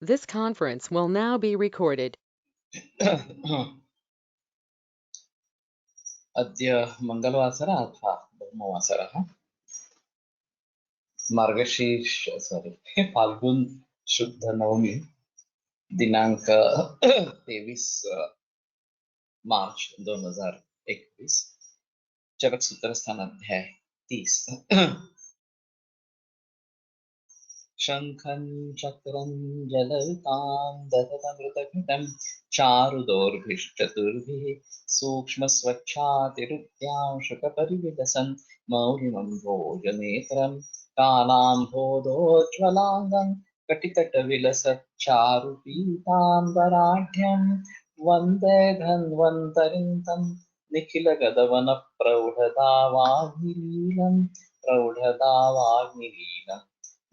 This conference will now be recorded. अद्य मंगलवासरः अथवा ब्रह्मवासरः मार्गशीर्ष फाल्गुन शुद्ध नवमी दिनांक 23 मार्च 2021 चरक सूत्र स्थान अध्याय 30 शंखं चक्रं जलतां दधतमृतघटं चारुदोर्भिश्चतुर्भिः सूक्ष्मस्वच्छातिरुद्यांशकपरिविलसन् मौलिमं भोजनेत्रं कालाम्भोदोज्ज्वलाङ्गं कटितटविलसच्चारुपीताम्बराढ्यं वन्दे धन्वन्तरिं तं निखिलगदवनप्रौढदावाग्निलीलम्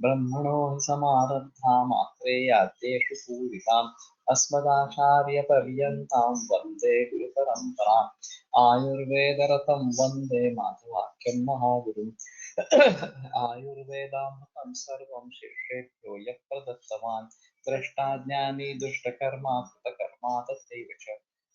ब्रह्मणो हि समारब्धा मात्रेयाद्येषु पूरिताम् अस्मदाचार्यपर्यन्तां वन्दे गुरुपरम्पराम् आयुर्वेदरतं वन्दे माधवाख्यं महागुरुम् आयुर्वेदामृतं सर्वं शिष्येभ्यो यः प्रदत्तवान् द्रष्टाज्ञानी दुष्टकर्मा कृतकर्मा तथैव च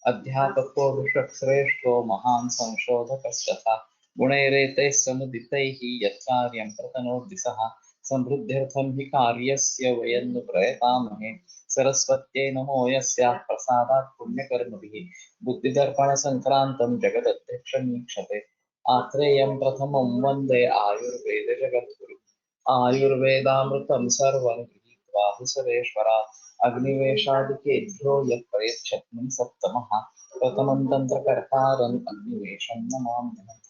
अध्यापको ऋषश्रेष्ठो महान् संशोधकस्तथा गुणैरेतैः समुदितैः यत्कार्यं प्रतनोति सः समृद्ध्यर्थं हि कार्यस्य वयं नु प्रयतामहे सरस्वत्यै नमो यस्याः प्रसादात् पुण्यकर्मभिः बुद्धिदर्पणसङ्क्रान्तं जगदध्यक्षमीक्षते आत्रेयं प्रथमं वन्दे आयुर्वेदजगद्गुरुम् आयुर्वेदामृतं सर्वं गृहीत्वा हुसरेश्वरात् अग्निवेशादिकेभ्यो यः प्रयच्छत्नं सप्तमः प्रथमं तन्त्रकर्तारम् अग्निवेशं नमाम्यहम्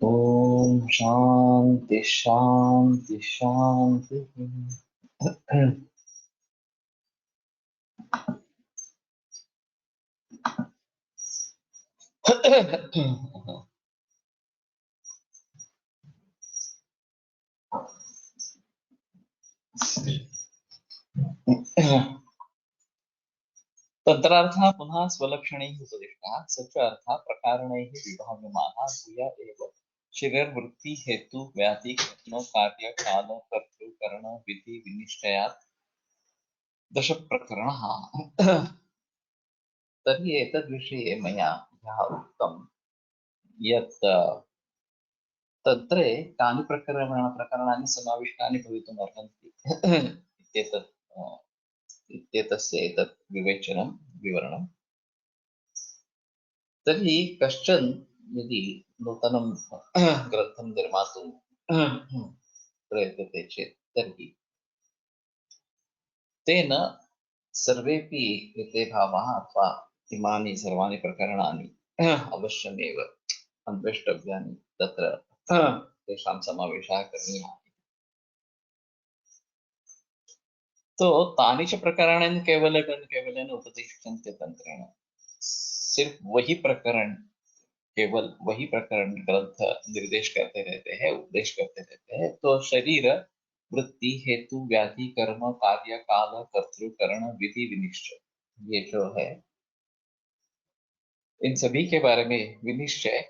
ओम शांति शांति शांति। तन्त्रार्थः पुनः स्वलक्षणैः उपदिष्टः स च अर्थः प्रकारणैः विभाव्यमानः भूय एव शरीरवृत्ति हेतु व्याधि कर्म कार्य काल कर्तृ करण विधि विनिश्चयात् दश प्रकरणः। तर्हि एतद्विषये मया यः उक्तं यत् तन्त्रे कानि प्रकरणानि समाविष्टानि भवितुम् अर्हन्ति इत्येतस्य एतत् विवेचनं विवरणं। तर्हि कश्चन यदि नूतनं ग्रन्थं निर्मातुं प्रयतते चेत् तर्हि तेन सर्वेपि एते भावाः अथवा इमानि सर्वाणि प्रकरणानि अवश्यमेव अन्वेष्टव्यानि, तत्र तेषां समावेशः करणीयः। तो तानि च प्रकरणानि केवलेन उपदिष्यन्ते तन्त्रेण। सिर्फ वही प्रकरण, केवल वही प्रकरण ग्रंथ निर्देश करते रहते हैं, उपदेश करते रहते हैं। तो शरीर वृत्ति हेतु व्याधि कर्म कार्य काल कर्तृ करण विधि विनिश्चय, ये जो है इन सभी के बारे में विनिश्चय,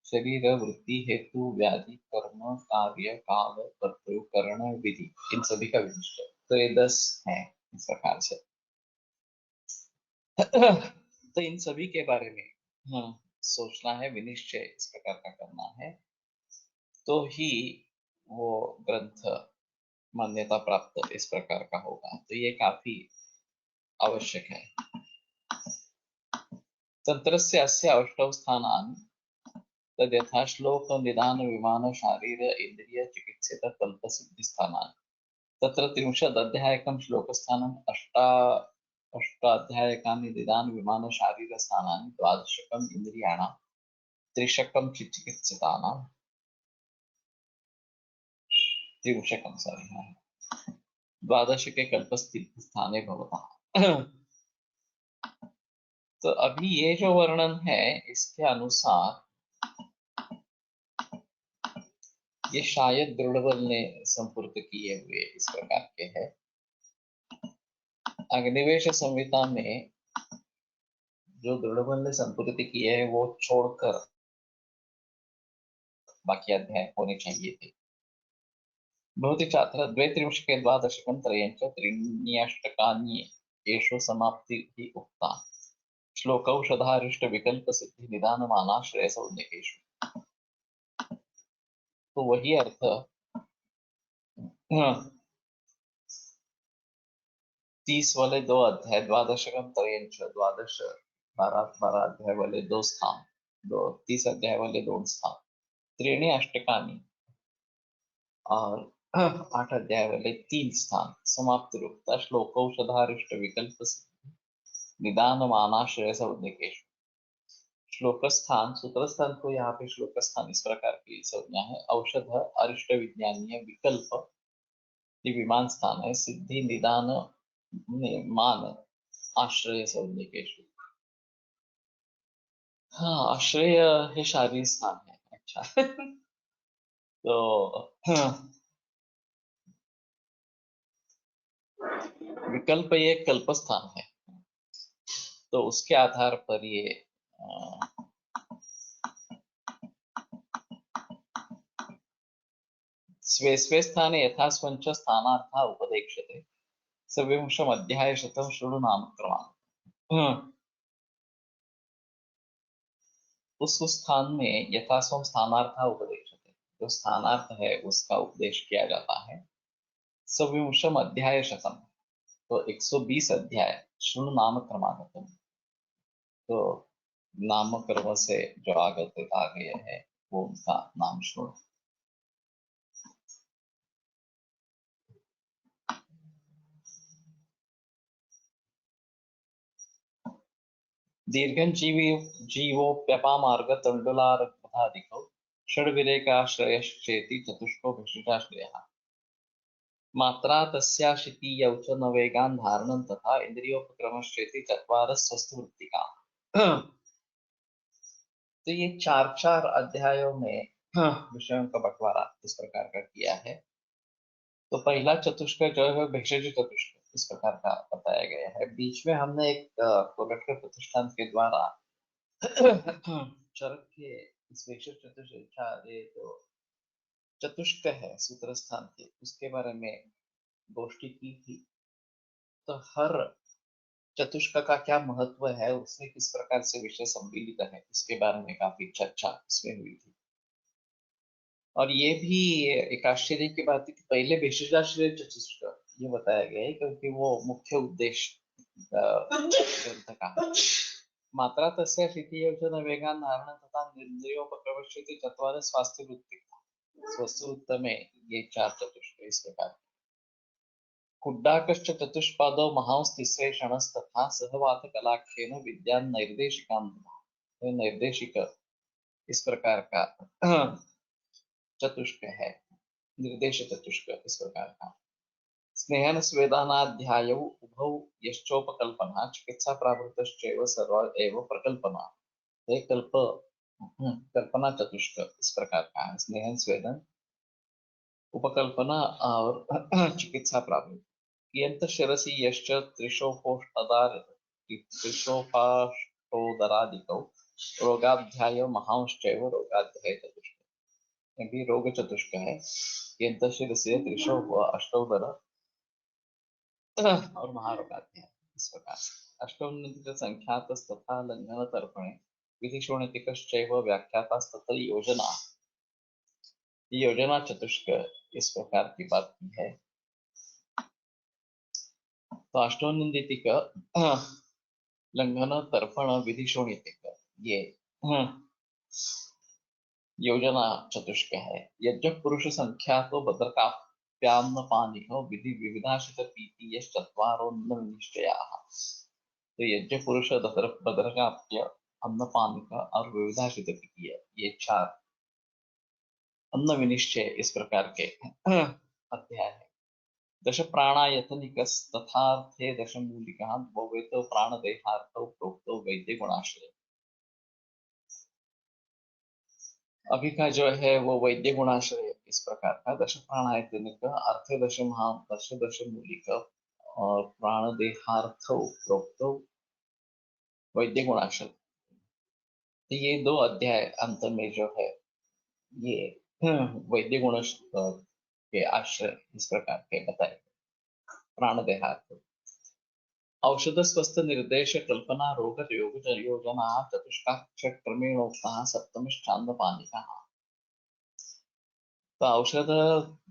शरीर वृत्ति हेतु व्याधि कर्म कार्य काल कर्तृ करण विधि, इन सभी का विनिश्चय। तो ये 10 है इस प्रकार से। तो इन सभी के बारे में सोचना है, विनिश्चय इस प्रकार का करना है, तो ही वो ग्रंथ मान्यता प्राप्त इस प्रकार का होगा। तो ये काफी आवश्यक है। तंत्रस्य अस्य अष्टौ स्थानानि तद्यथा श्लोक निदान विमान शारीर इंद्रिय चिकित्सित कल्प सिद्धि स्थानानि तत्र 30 अध्यायकं श्लोकस्थानम् अष्टाध्यायकानि निदान विमान शारीर स्थानानि 12 इंद्रियाणां 3 चिकित्सितानां त्रिंशकं सॉरी हाँ द्वादशके कल्पस्थाने भवतः। तो अभी ये जो वर्णन है इसके अनुसार ये शायद दृढ़बल ने संपूर्ण किए हुए इस प्रकार के है। अग्निवेश संहिता में जो दृढ़बल ने संपूर्ण किए हैं वो छोड़कर बाकी अध्याय होने चाहिए थे। भवति छात्र द्वैत्रिंशके द्वादशकं त्रयञ्च त्रीण्यष्टकानि येषु समाप्तिः उक्ता श्लोकौषधारिष्टविकल्पसिद्धिनिदानमानाश्रयसौज्ञकेषु। तो वही अर्थ 30 वाले दो अध्याय द्वादशकं त्रयञ्च द्वादश 12 अध्याय वाले दो स्थान, 30 अध्याय वाले दो स्थान, त्रीणि अष्टकानि और 8 अध्याय वाले 3 स्थान समाप्त रूपता श्लोकौषधारिष्ट विकल्प निदानमानाश्रय सौज्ञकेषु। श्लोक स्थान सूत्र स्थान को यहाँ पे श्लोक स्थान इस प्रकार की संज्ञा है। औषध अरिष्ट विज्ञानीय विकल्प ये विमान स्थान है। सिद्धि निदान मान आश्रय सौज्ञकेषु। हाँ आश्रय हे शारीरिक स्थान है। अच्छा तो विकल्प ये कल्प स्थान है, तो उसके आधार पर ये स्वे स्वे स्थाने यथा स्वंच स्थानार्था उपदेक्षते सविंशम अध्याय शतम शृणु नाम क्रमांक। उस स्थान में यथास्वम स्थानार्था उपदेक्षते, जो स्थानार्थ है उसका उपदेश किया जाता है। सविंशम अध्याय शतम तो 120 अध्याय शृणु नाम क्रमागतम, तो नाम क्रम से जो आगत आ गए है वो उनका नाम शृणु। दीर्घं जीवोप्यपामार्ग तण्डुलारकथादिकौ षड्विरेकाश्रयश्चेति चतुष्को भिषिताश्रयः। मात्रा तस्याशितीयौ च न वेगान् धारणं तथा इंद्रियोपक्रमश्चेति चत्वारः स्वस्थवृत्तिका। तो ये चार अध्यायों में विषयों का बंटवारा इस प्रकार का किया है। तो पहला चतुष्क जो है भेषज चतुष्क इस प्रकार का बताया गया है। बीच में हमने एक कोलटकर प्रतिष्ठान के द्वारा चरक के इस भेषज चतुष्क तो चतुष्क है सूत्र स्थान के उसके बारे में गोष्ठी की थी। तो हर चतुष्क का क्या महत्व है, उसमें किस प्रकार से विषय सम्मिलित है, इसके बारे में काफी चर्चा इसमें हुई थी। और ये भी एक आश्चर्य की बात है कि पहले भेषजाश्रय चतुष्क ये बताया गया है क्योंकि वो मुख्य उद्देश्य ग्रंथ का। मात्रा तस्य शिथियोजन वेगान धारण तथा निर्द्रियोपक्रमश्यति चत्वार स्वास्थ्य वृत्ति। स्वास्थ्य वृत्त में ये 4 चतुष्क इस प्रकार। कुड्डाकश्च चतुष्पादौ महांस्तिस्रे क्षणस्तथा सहवात कलाख्येन विद्यान नैर्देशिकां निर्देशिक इस प्रकार का चतुष्क है। निर्देश चतुष्क इस प्रकार का। स्नेहन स्वेदानाध्यायौ उभौ यश्चोपकल्पना चिकित्सा प्रावृतश्चैव सर्व एव प्रकल्पना। ये कल्पना चतुष्क इस प्रकार का है। स्नेहन स्वेदन उपकल्पना और चिकित्सा प्रावृत्ति। कियंत शिरसि यश्च त्रिशोफाष्टोदरादिकौ रोगाध्याय महांश्चैव रोगाध्याय चतुष्क। ये भी रोग चतुष्क है। कियंत शिरसि त्रिशोफ अष्टोदर और महारोगाध्याय इस प्रकार से। अष्टोन्नति संख्यातस्तथा लंघन तर्पणे विधिशोणितिकश्चैव व्याख्यातास्तथा योजना। योजना चतुष्क इस प्रकार की बात की है। तो अष्टोन्नतिक लंघन तर्पण विधिशोणितिक ये योजना चतुष्क है। यज्ञ पुरुष संख्या तो भद्रकाप्यान्न पानिको विधि विविधाशित पीति यश्चत्वारोन्न निश्चयाः। तो यज्ञ पुरुष भद्रकाप्य अन्न पानी का और विविधाशित पीति ये 4 अन्न विनिश्चय इस प्रकार के अध्याय है। दश प्राणायतनिकस्तथार्थे दशमूलिका द्वौवेतो प्राणदेहार्थौ प्रोक्तो वैद्य गुणाश्रय। अभी का जो है वो वैद्य गुणाश्रय इस प्रकार का। दश प्राणायतनिक अर्थ दश महा दश दशमूलिक और प्राणदेहार्थौ प्रोक्तो वैद्य गुणाश्रय। तो ये दो अध्याय अंत में जो है ये वैद्य गुण के आश्रय इस प्रकार के बताए। प्राणदेहार्थ औषध स्वस्थ निर्देश कल्पना रोग योग योजना चतुष्काक्ष क्रमेणोक्ता सप्तमश्चांद पानिका। तो औषध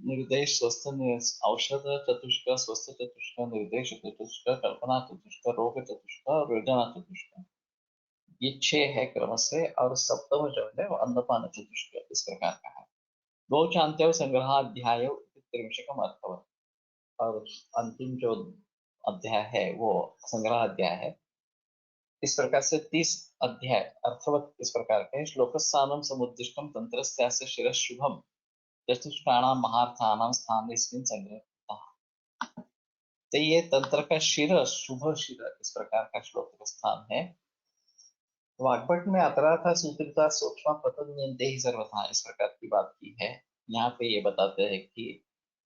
निर्देश औषध चतुष्क स्वस्थ चतुष्क निर्देश चतुष्क कल्पना चतुष्क रोग चतुष्क और योजना चतुष्क, ये 6 है क्रम से। और सप्तम जो है वो अन्नपान चतुष्क इस प्रकार का है। दो चांत्य संग्रहाध्याय त्रिविशकम अर्थवत। और अंतिम जो अध्याय है वो संग्रह अध्याय है। इस प्रकार से 30 अध्याय अर्थवत इस प्रकार के। श्लोकस्थानम समुद्दिष्टम तंत्रस्यास्य शिरः शुभम चतुष्टाणां महार्थानां स्थानेस्मिन् संग्रहः। तो ये तंत्र का शिर शुभ शिर इस प्रकार का श्लोक का स्थान है। वाग्भट में अतराथा सूत्रिता सूक्ष्म पतन्यन्ते ही सर्वथा इस प्रकार की बात की है। यहाँ पे ये बताते हैं कि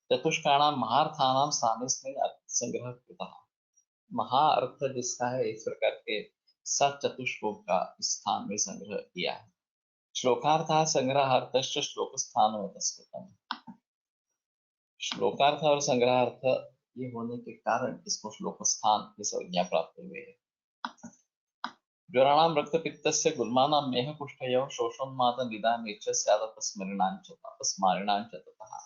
चतुष्टाणां महार्थानां स्थानेस्मिन् संग्रह कृतः। महा अर्थ जिसका है इस प्रकार के 7 चतुष्कों का स्थान में संग्रह किया है। श्लोकार्थ संग्रहार्थश्च श्लोक स्थान श्लोकार्थ और संग्रहार्थ ये होने के कारण इसको श्लोक स्थान की संज्ञा प्राप्त हुई है। ज्वराणाम रक्तपित्तस्य गुल्मानां मेह कुष्ठयोः शोषोन्माद निदाने च स्यादपस्मरणाञ्च ततः।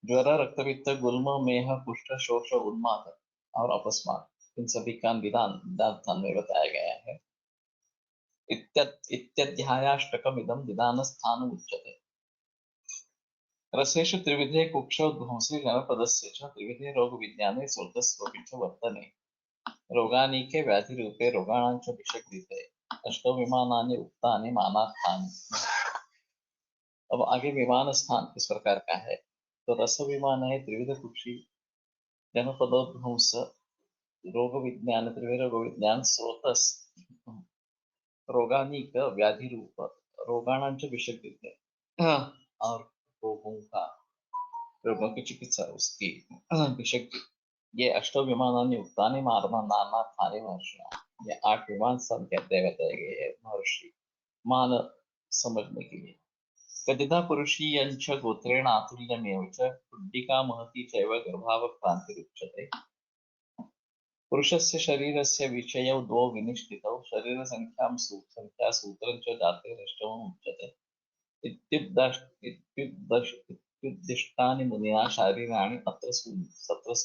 ज्वर रक्तपित्त गुल्म मेह कुष्ठ शोष उन्माद और अपस्मार, इन सभी का निदान स्थान में बताया गया है। इत्यध्यायाष्टकमिदं निदानस्थान उच्यते। रसेषु त्रिविधे कुक्षौ ध्वंसे जनपदस्य च त्रिविधे रोगविज्ञाने स्रोतस्वपि च वर्तने। रोगानीके व्याधिरूपे रोगाणां च विषकृते अष्टौ विमानानि उक्तानि मानार्थानि। अब आगे विमान स्थान इस प्रकार का है। तो रस विमान है त्रिविध कुक्षी जनपदोध्वंस रोग विज्ञान त्रिविध रोग विज्ञान स्रोतस रोगानीक व्याधि रूप रोगाणां च विषकृते और रोगों की चिकित्सा उसकी विषय। ये अष्टो विमानानि उक्तानि मारणानार्थानि महर्षिणा। ये 8 विमान संख्या बताए गए हैं महर्षि मान समझने के लिए। कदिधा पुरुषीयञ्च गोत्रेण आतुल्यमेव च कुड्डिका महती चैव गर्भावक्रान्तिरुच्यते। पुरुषस्य शरीरस्य विषयौ द्वौ विनिष्ठितौ शरीरसंख्यां सूत्रं च जातेरष्टमम् उच्यते। इत्युद्दिष्टानि मुनिना शारीराणि अत्र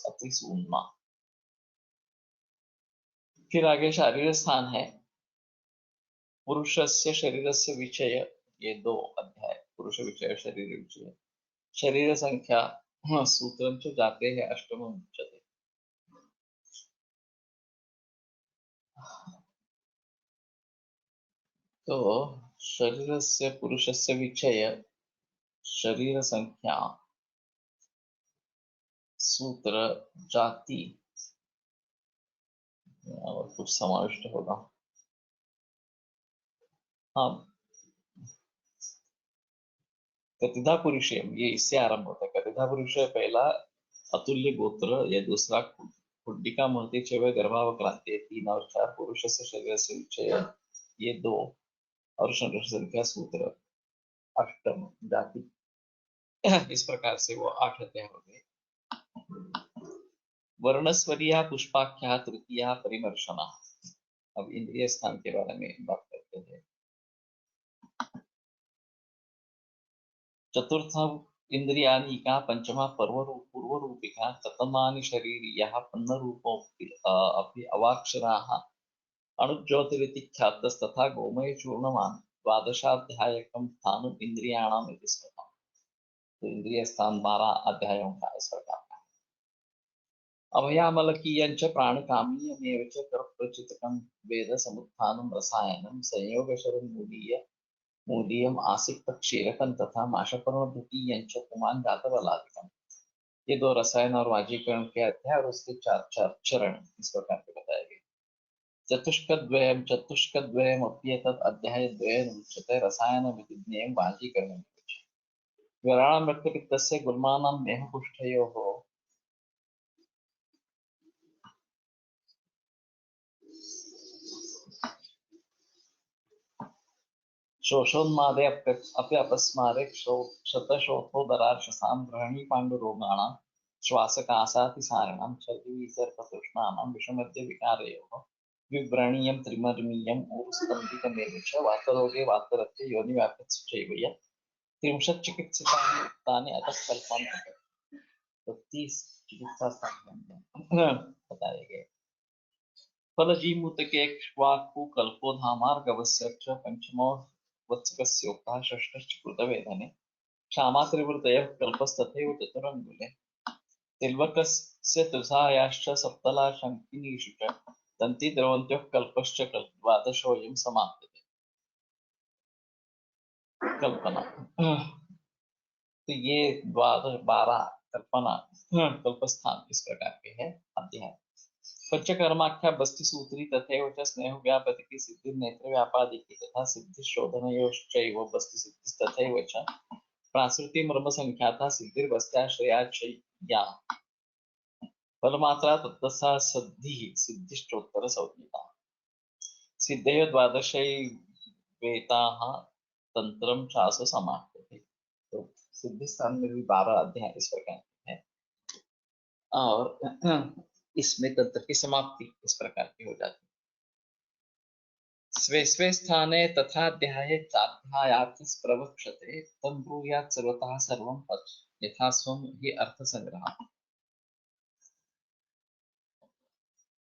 अतिसून्मा। फिर आगे शारीर स्थान है। पुरुषस्य शरीरस्य विषय ये 2 अध्याय पुरुष विषय शरीर विषय। शरीर संख्या सूत्रं च जाते है अष्टमम् उच्यते। तो शरीरस्य पुरुषस्य विषय शरीर संख्या सूत्र जाति और कुछ समाविष्ट होगा। हाँ, कतिधा पुरुष ये इससे आरंभ होता है। कतिधा पुरुष पहला अतुल्य गोत्र, ये दूसरा कुड्डिका महती छह गर्भावक्रांति 3 और 4 पुरुष से शरीर से विषय ये 2 और शरीर संख्या सूत्र अष्टम जाति। इस प्रकार से वो 8 अध्याय हो गए। वर्णस्वरिया पुष्पाख्या तृतीया परिमर्शना। अब इंद्रिय स्थान के बारे में बात करते हैं। चतुर्थ इंद्रियानिका पंचमा पूर्वरूपिका चतमानि शरीरियः पन्नरूपो अपि अवाक्षराः अणुज्योतिरिति ख्यातस्तथा गोमय चूर्णवान् द्वादशाध्यायकं स्थानम् इंद्रियाणाम् इति स्मृतम्। तो इंद्रिय स्थान 12 अध्यायों का इस प्रकार का। अभयामलकीयञ्च प्राणकामीयमेव च कर्तृचित्तकं वेद समुत्थानं रसायनं संयोगशरं मूलीय मूलीयम आसिक्त क्षीरकम तथा माशपर्णभृति पुमान जातवलादिकम। ये दो रसायन और वाजीकरण के अध्याय और उसके चार चार चरण इस प्रकार के बताए गए। चतुष्कद्वयम अप्येतत् अध्यायद्वयेन उच्यते रसायन विधिज्ञेयं वाजीकरणं। विरामरक्तपित्तस्य गुल्मानां मेहकुष्ठयोः शोषोन्मादे अपि अपस्मारे क्षतशोथोदरार्शसां गृहिणी पाण्डुरोगाणां श्वासकासातिसारिणां चर्दिविसर्पतृष्णानां विषमद्यविकारयोः विव्रणीयं त्रिमर्मीयम् ऊरुस्तम्भितमेव च वातरोगे वातरक्ते योनिव्यापत्सु चैव यत् त्रिंशच्चिकित्सितानि उक्तानि अतः कल्पान्ते। तो 30 चिकित्सा स्थान बताए गए। फलजीमूतके क्ष्वाकु कल्पोधामार्गवस्य च पंचमो वत्सकस्योक्तः षष्ठश्च कृतवेदने क्षामात्रिवृतयः कल्पस्तथैव चतुरङ्गुले तिल्वकस्य तुषायाश्च सप्तला शङ्किनीषु च दन्ति द्रवन्त्योः कल्पश्च द्वादशोऽयं समाप्यते। कल्पना तो ये 12 कल्पना कल्पस्थान इस प्रकार के हैं अध्याय। पंचकर्माख्या बस्ति सूत्री तथैव च स्नेह व्यापतिकी सिद्धि नेत्र व्यापादिकी तथा सिद्धि शोधनयोश्चैव बस्ति सिद्धि तथैव च प्रासृति मर्म संख्याता सिद्धिर्बस्त्याश्रया फलमात्रा तत्तसा सिद्धिः सिद्धिष्टोत्तर संज्ञिता सिद्धयो द्वादशैवेताः तंत्रम चासु समाप्यते। तो सिद्धि स्थान में भी 12 अध्याय इस प्रकार है और इसमें तंत्र की समाप्ति इस प्रकार की हो जाती है। स्वे स्वे स्थाने तथाध्याये चाध्यायार्थः प्रवक्षते तं ब्रूयात् सर्वतः सर्वं तत् यथा स्वं हि अर्थसंग्रह।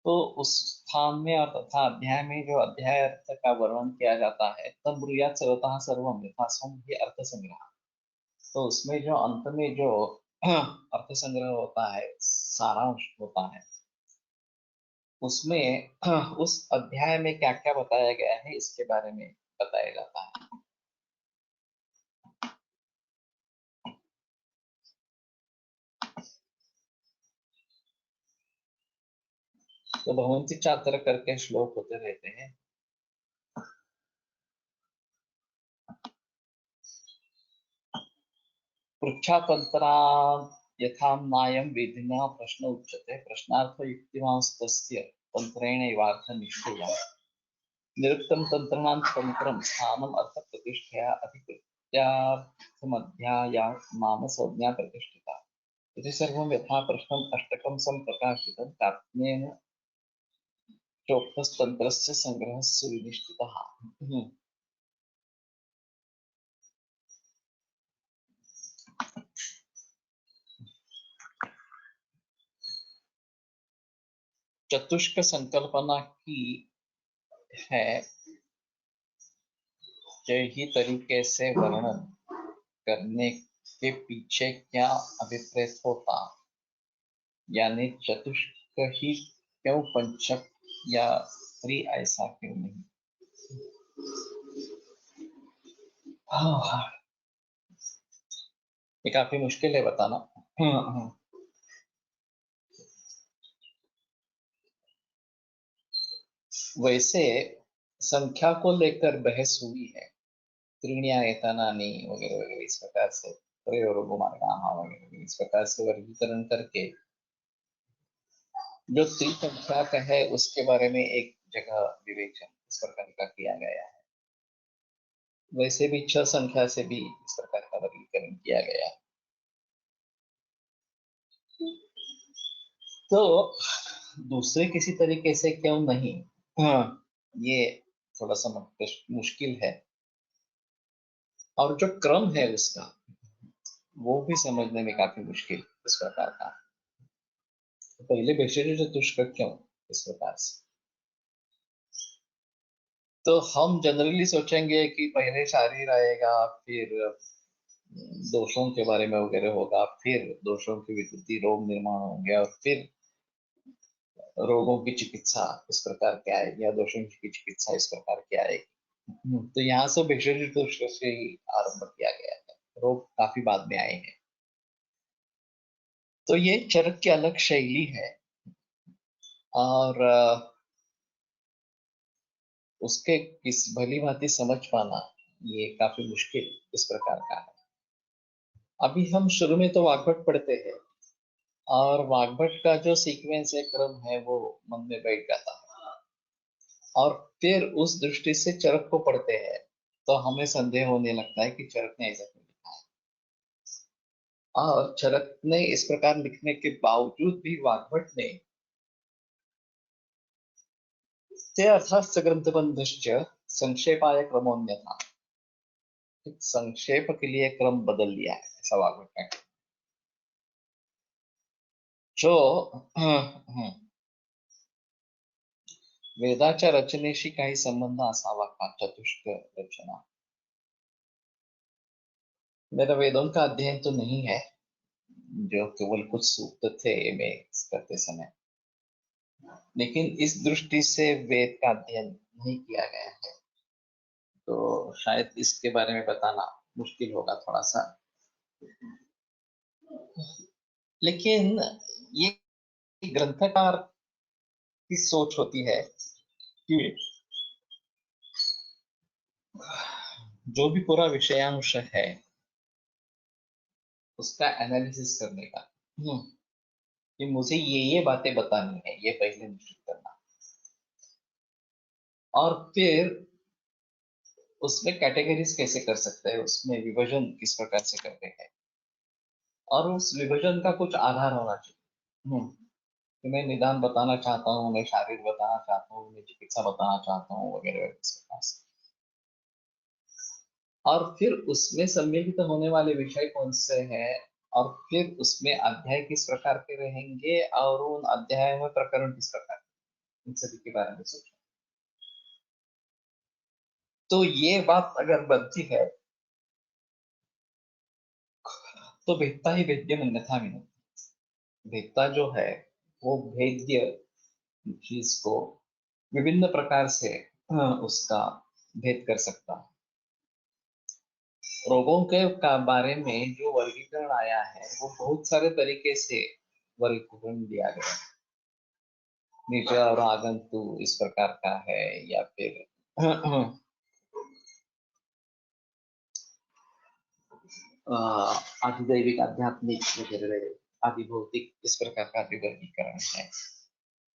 तो उस स्थान में और तथा अध्याय में जो अध्याय अर्थ का वर्णन किया जाता है तब ब्रूयात् सर्वतः सर्वम यथा स्वं हि अर्थसंग्रह। तो उसमें जो अंत में जो अर्थ संग्रह होता है सारांश होता है उसमें उस अध्याय में क्या क्या बताया गया है इसके बारे में बताया जाता है। तो भगवंती 4 तरह करके श्लोक होते रहते हैं। पृच्छातंत्रा यथा नायम विधिना प्रश्न उच्यते प्रश्नार्थ युक्तिमांस्तस्य तंत्रेणैवार्थ निश्चयः निरुक्तं तंत्रणां तंत्रं स्थानम् अर्थ प्रतिष्ठया अधिकृत्यार्थमध्यायात् नाम संज्ञा प्रतिष्ठिता। इति सर्वं यथा प्रश्नम् अष्टकं सम्प्रकाशितं तात्म्येन चोक्तस्तंत्रस्य संग्रहस्य विनिष्ठितः। चतुष्क संकल्पना की है ही तरीके से वर्णन करने के पीछे क्या अभिप्रेत होता, यानी चतुष्क ही क्यों पंचक या स्त्री ऐसा क्यों नहीं। ये काफी मुश्किल है बताना। वैसे संख्या को लेकर बहस हुई है, त्रीणिया एतानानी वगैरह वगैरह इस प्रकार से वगैरह इस प्रकार से वर्गीकरण करके जो त्रिसंख्या का है उसके बारे में एक जगह विवेचन इस प्रकार का किया गया है। वैसे भी 6 संख्या से भी इस प्रकार का वर्गीकरण किया गया है। तो दूसरे किसी तरीके से क्यों नहीं, ये थोड़ा सा मुश्किल है और जो क्रम है उसका वो भी समझने में काफी मुश्किल इस प्रकार का। तो पहले भेषज चतुष्क क्यों इस प्रकार से, तो हम जनरली सोचेंगे कि पहले शारीर आएगा फिर दोषों के बारे में वगैरह होगा, फिर दोषों की विकृति रोग निर्माण होंगे और फिर रोगों की चिकित्सा इस प्रकार की आएगी या दोषों की चिकित्सा इस प्रकार की आएगी। तो यहाँ से भेषज दोष से ही आरंभ किया गया है, रोग काफी बाद में आए हैं। तो ये चरक की अलग शैली है, और उसके किस भली भांति समझ पाना ये काफी मुश्किल इस प्रकार का है। अभी हम शुरू में तो वाग्भट पढ़ते हैं, और वाग्भट का जो सीक्वेंस है, क्रम है, वो मन में बैठ जाता है, और फिर उस दृष्टि से चरक को पढ़ते हैं तो हमें संदेह होने लगता है कि चरक ने ऐसा क्यों लिखा है। और चरक ने इस प्रकार लिखने के बावजूद भी वाग्भट ने ते अर्थात ग्रंथबंधश्च संक्षेपाय क्रमोन्यथा, संक्षेप के लिए क्रम बदल लिया है, ऐसा वाग्भट का कहना है। जो वेदाच्या रचनेशी काही संबंध असावा का, चतुष्क रचना। मेरा वेदों का अध्ययन तो नहीं है, जो केवल कुछ सूक्त थे में करते समय, लेकिन इस दृष्टि से वेद का अध्ययन नहीं किया गया है, तो शायद इसके बारे में बताना मुश्किल होगा थोड़ा सा। लेकिन ये ग्रंथकार की सोच होती है कि जो भी पूरा विषयांश है उसका एनालिसिस करने का, कि मुझे ये बातें बतानी है, ये पहले निश्चित करना, और फिर उसमें कैटेगरीज कैसे कर सकते हैं, उसमें विभाजन किस प्रकार से करते हैं, और उस विभाजन का कुछ आधार होना चाहिए। कि मैं निदान बताना चाहता हूँ, मैं शारीर बताना चाहता हूँ, मैं चिकित्सा बताना चाहता हूँ, वगैरह वगैरह इस प्रकार से। और फिर उसमें सम्मिलित होने वाले विषय कौन से हैं, और फिर उसमें अध्याय किस प्रकार के रहेंगे, और उन अध्याय में प्रकरण किस प्रकार के, इन सभी के बारे में सोचना। तो ये बात अगर बनती है तो भेदता ही भेद्यम अन्यथा विनोद। भेदता जो है वो भेद्य चीज को विभिन्न प्रकार से उसका भेद कर सकता है। रोगों के का बारे में जो वर्गीकरण आया है वो बहुत सारे तरीके से वर्गीकरण दिया गया है। निज और आगंतु इस प्रकार का है, या फिर आधिदैविक आध्यात्मिक वगैरह आदि भौतिक इस प्रकार का भी वर्गीकरण है।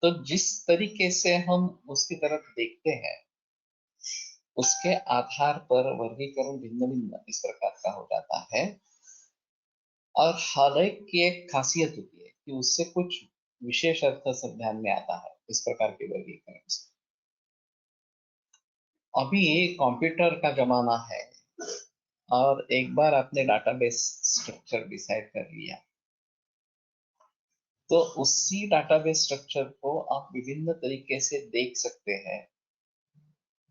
तो जिस तरीके से हम उसकी तरफ देखते हैं उसके आधार पर वर्गीकरण भिन्न भिन्न इस प्रकार का हो जाता है। और हर एक की एक खासियत होती है कि उससे कुछ विशेष अर्थ सब ध्यान में आता है इस प्रकार के वर्गीकरण से। अभी ये कंप्यूटर का जमाना है, और एक बार आपने डाटाबेस स्ट्रक्चर डिसाइड कर लिया तो उसी डाटाबेस स्ट्रक्चर को आप विभिन्न तरीके से देख सकते हैं,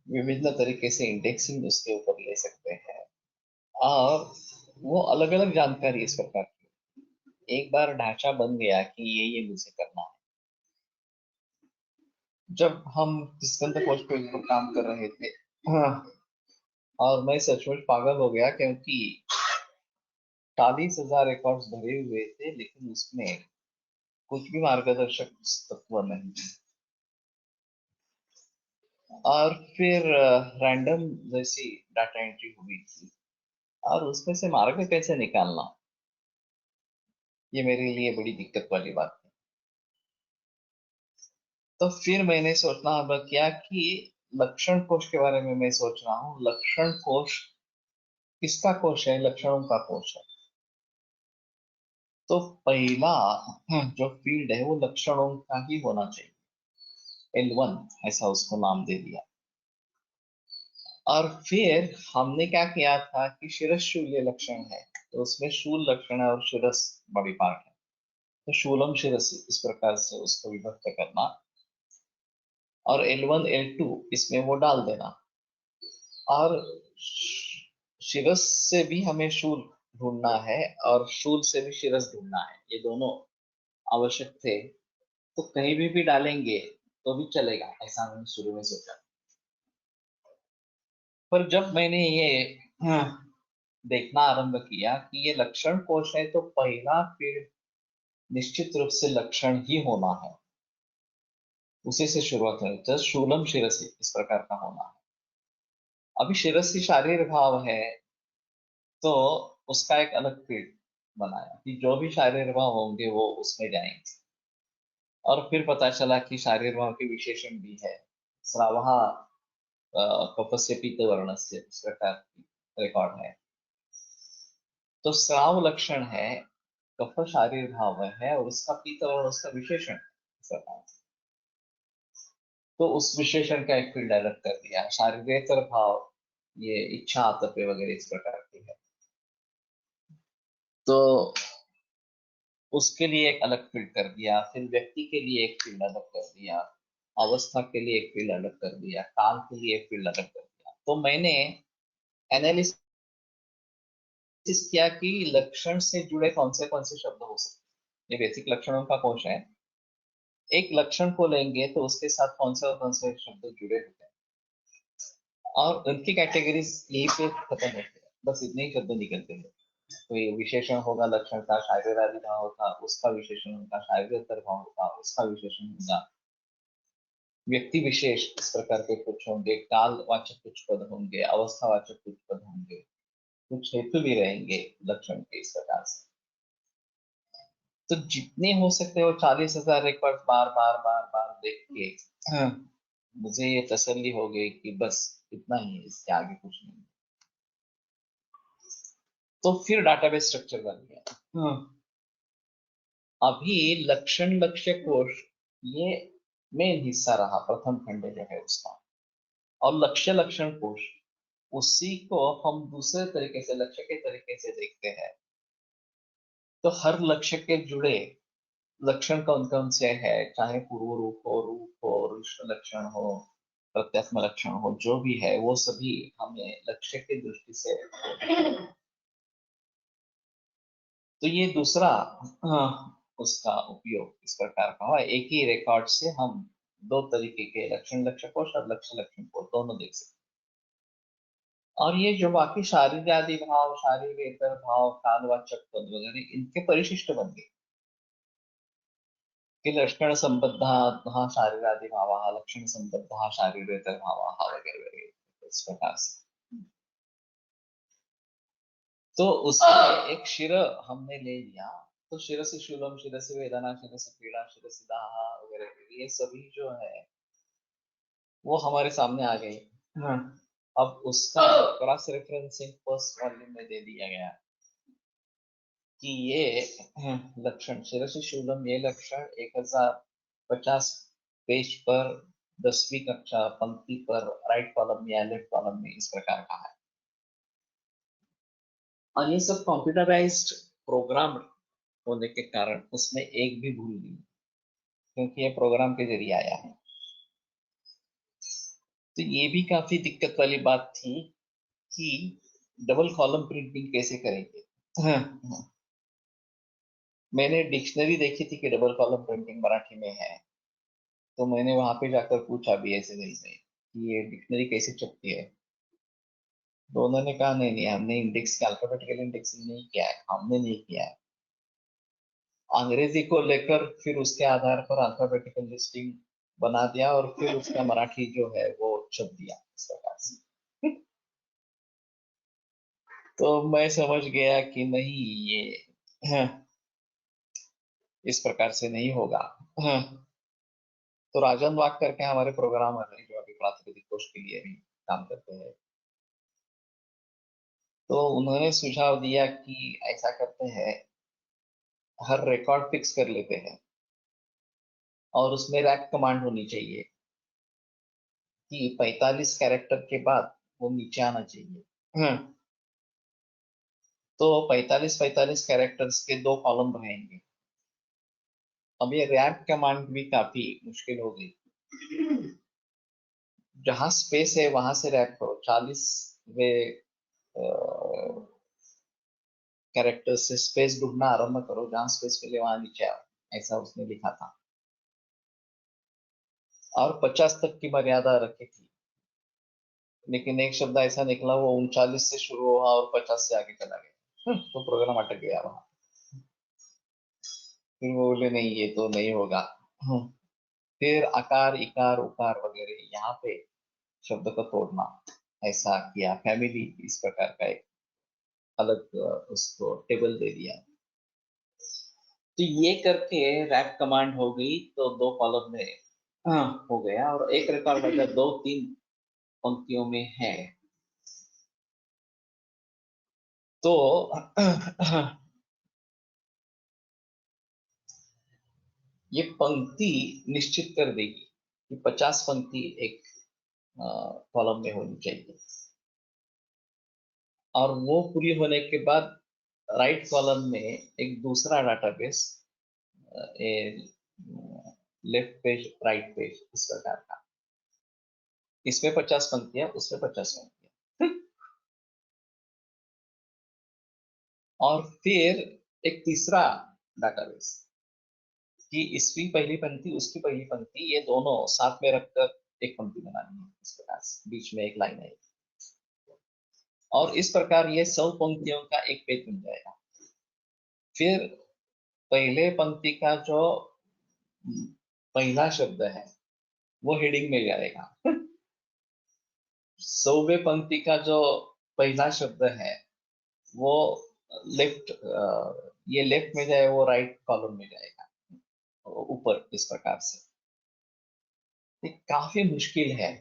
विभिन्न तरीके से इंडेक्सिंग उसके ऊपर ले सकते हैं, और वो अलग अलग जानकारी इस प्रकार की एक बार ढांचा बन गया कि ये मुझे करना है। जब हम स्कंद कोश पे ऊपर काम कर रहे थे, हाँ, और मैं सचमुच पागल हो गया क्योंकि 40,000 रिकॉर्ड्स भरे हुए थे, लेकिन उसमें कुछ भी मार्गदर्शक तत्व नहीं। और फिर रैंडम जैसी डाटा एंट्री हुई थी, और उसमें से मार्ग कैसे निकालना, ये मेरे लिए बड़ी दिक्कत वाली बात थी। तो फिर मैंने सोचना किया कि लक्षण कोश के बारे में मैं सोच रहा हूँ। लक्षण कोश किसका कोश है? लक्षणों का कोश है। तो पहला जो फील्ड है वो लक्षणों का ही होना चाहिए, L1 ऐसा उसको नाम दे दिया। और फिर हमने क्या किया था कि शिरस शूल्य लक्षण है, तो उसमें शूल लक्षण है और शिरस बड़ी पार्ट है, तो शूलम शिरस इस प्रकार से उसको विभक्त करना, और L1 L2 इसमें वो डाल देना। और शिरस से भी हमें शूल ढूंढना है, और शूल से भी शिरस ढूंढना है, ये दोनों आवश्यक थे। तो कहीं भी डालेंगे तो भी चलेगा, ऐसा मैंने शुरू में सोचा। पर जब मैंने ये देखना आरंभ किया कि ये लक्षण कोश है, तो पहला फील्ड निश्चित रूप से लक्षण ही होना है, उसी से शुरुआत है। जस्ट शूलम शिरसी इस प्रकार का होना है। अभी शिरसी शारीर भाव है, तो उसका एक अलग फील्ड बनाया कि जो भी शारीर भाव होंगे वो उसमें जाएंगे। और फिर पता चला कि शारीर भाव के विशेषण भी है। स्रावः कफस्य पीत वर्ण से इस प्रकार की रिकॉर्ड है। तो स्राव लक्षण है, कफ शारीर भाव है, और उसका पीत वर्ण उसका विशेषण है इस प्रकार से। तो उस विशेषण का एक फील्ड अलग कर दिया। शारीरेतर भाव ये इच्छा आतप्य वगैरह इस प्रकार की है, तो उसके लिए एक अलग फील्ड कर दिया। फिर व्यक्ति के लिए एक फील्ड अलग कर दिया, अवस्था के लिए एक फील्ड अलग कर दिया, काल के लिए एक फील्ड अलग कर दिया। तो मैंने एनालिसिस किया कि लक्षण से जुड़े कौन से शब्द हो सकते हैं। ये बेसिक लक्षणों का कोश है। एक लक्षण को लेंगे तो उसके साथ कौन से शब्द जुड़े होते हैं, और उनकी कैटेगरीज यही पे खत्म होती है। बस इतने ही शब्द निकलते हैं। कोई विशेषण होगा लक्षण का, शारीरादि भाव होगा उसका विशेषण होगा, शारीरेतर भाव होगा उसका विशेषण होगा, व्यक्ति विशेष इस प्रकार के कुछ होंगे, कालवाचक कुछ पद होंगे, अवस्थावाचक कुछ पद होंगे, कुछ हेतु भी रहेंगे लक्षण के इस प्रकार से। तो जितने हो सकते हो 40,000 एक बार बार बार बार बार देख के मुझे ये तसल्ली हो गई कि बस इतना ही है, इसके आगे कुछ नहीं। तो फिर डाटाबेस स्ट्रक्चर बन गया। अभी लक्षण लक्ष्य कोश ये मेन हिस्सा रहा, प्रथम खंड जो है उसका। और लक्ष्य लक्षण कोश, उसी को हम दूसरे तरीके से लक्ष्य के तरीके से देखते हैं। तो हर लक्ष्य के जुड़े लक्षण कौन कौन से है, चाहे पूर्व रूप हो, ऋष्ट लक्षण हो, प्रत्यात्म लक्षण हो, जो भी है वो सभी हमें लक्ष्य की दृष्टि से। तो ये दूसरा उसका उपयोग इस प्रकार का हुआ। एक ही रिकॉर्ड से हम दो तरीके के लक्षण लक्ष्य कोश और लक्ष्य लक्षण कोश दोनों देख सकते हैं। और ये जो बाकी शारीरादि भाव, शारीरेतर भाव, कालवाचक पद वगैरह, इनके परिशिष्ट बन गए कि लक्षण संबद्ध शारीरादि भाव, लक्षण संबद्ध शारीरेतर भाव वगैरह वगैरह इस प्रकार से। तो उसमें एक शिर हमने ले लिया। तो शिर से शूलम, शिर से वेदना, शिर से पीड़ा, शिर से दाह वगैरह, ये सभी जो है वो हमारे सामने आ गई। हाँ। अब उसका क्रॉस रेफरेंसिंग फर्स्ट वॉल्यूम में दे दिया गया कि ये लक्षण शिर से शूलम, ये लक्षण 1050 पेज पर 10वीं कक्षा पंक्ति पर राइट कॉलम या लेफ्ट कॉलम में इस प्रकार का है। और ये सब कंप्यूटराइज्ड प्रोग्राम होने के कारण उसमें एक भी भूल नहीं, क्योंकि ये प्रोग्राम के जरिए आया है। तो ये भी काफी दिक्कत वाली बात थी कि डबल कॉलम प्रिंटिंग कैसे करेंगे। मैंने डिक्शनरी देखी थी कि डबल कॉलम प्रिंटिंग मराठी में है, तो मैंने वहां पे जाकर पूछा BSNL में कि ये डिक्शनरी कैसे छपती है। तो उन्होंने कहा नहीं नहीं, हमने इंडेक्स अल्फाबेटिकल इंडेक्सिंग नहीं किया है, हमने नहीं किया है। अंग्रेजी को लेकर फिर उसके आधार पर अल्फाबेटिकल लिस्टिंग बना दिया, और फिर उसका मराठी जो है वो छप दिया इस प्रकार से। तो मैं समझ गया कि नहीं, ये इस प्रकार से नहीं होगा। तो राजन वाक करके हमारे प्रोग्रामर है जो अभी प्राकृतिक कोश के लिए भी काम करते हैं। तो उन्होंने सुझाव दिया कि ऐसा करते हैं, हर रिकॉर्ड फिक्स कर लेते हैं और उसमें रैक कमांड होनी चाहिए कि 45 कैरेक्टर के बाद वो नीचे आना चाहिए। तो 45 कैरेक्टर्स के दो कॉलम रहेंगे। अब ये रैप कमांड भी काफी मुश्किल हो गई। जहां स्पेस है वहां से रैप करो, 40वे कैरेक्टर से स्पेस ढूंढना आरंभ करो, जहां स्पेस मिले वहां नीचे आओ, ऐसा उसने लिखा था। और 50 तक की मर्यादा रखी थी। लेकिन एक शब्द ऐसा निकला वो 39 से शुरू हुआ और 50 से आगे चला गया। तो प्रोग्राम अटक गया वहां। फिर वो बोले नहीं ये तो नहीं होगा। फिर आकार इकार उकार वगैरह यहाँ पे शब्द को तोड़ना ऐसा किया। फैमिली इस प्रकार का एक अलग उसको टेबल दे दिया। तो ये करके रैप कमांड हो गई तो 2 कॉलम में हो गया और एक रिकॉर्ड अगर 2-3 पंक्तियों में है तो ये पंक्ति निश्चित कर देगी कि 50 पंक्ति एक कॉलम में होनी चाहिए। और वो पूरी होने के बाद राइट कॉलम में एक दूसरा database, left page right page इस प्रकार का, इसमें 50 पंक्तियां उसमें 50 पंक्तियां। और फिर एक तीसरा डाटाबेस कि इसकी पहली पंक्ति उसकी पहली पंक्ति ये दोनों साथ में रखकर एक पंक्ति बनानी है। इस प्रकार से बीच में एक लाइन है और इस प्रकार ये 100 पंक्तियों का एक पेज बन जाएगा। फिर पहले पंक्ति का जो पहला शब्द है वो हेडिंग में जाएगा। 100वें पंक्ति का जो पहला शब्द है वो लेफ्ट, ये लेफ्ट में जाए वो राइट कॉलम में जाएगा ऊपर। इस प्रकार से ये काफी मुश्किल है।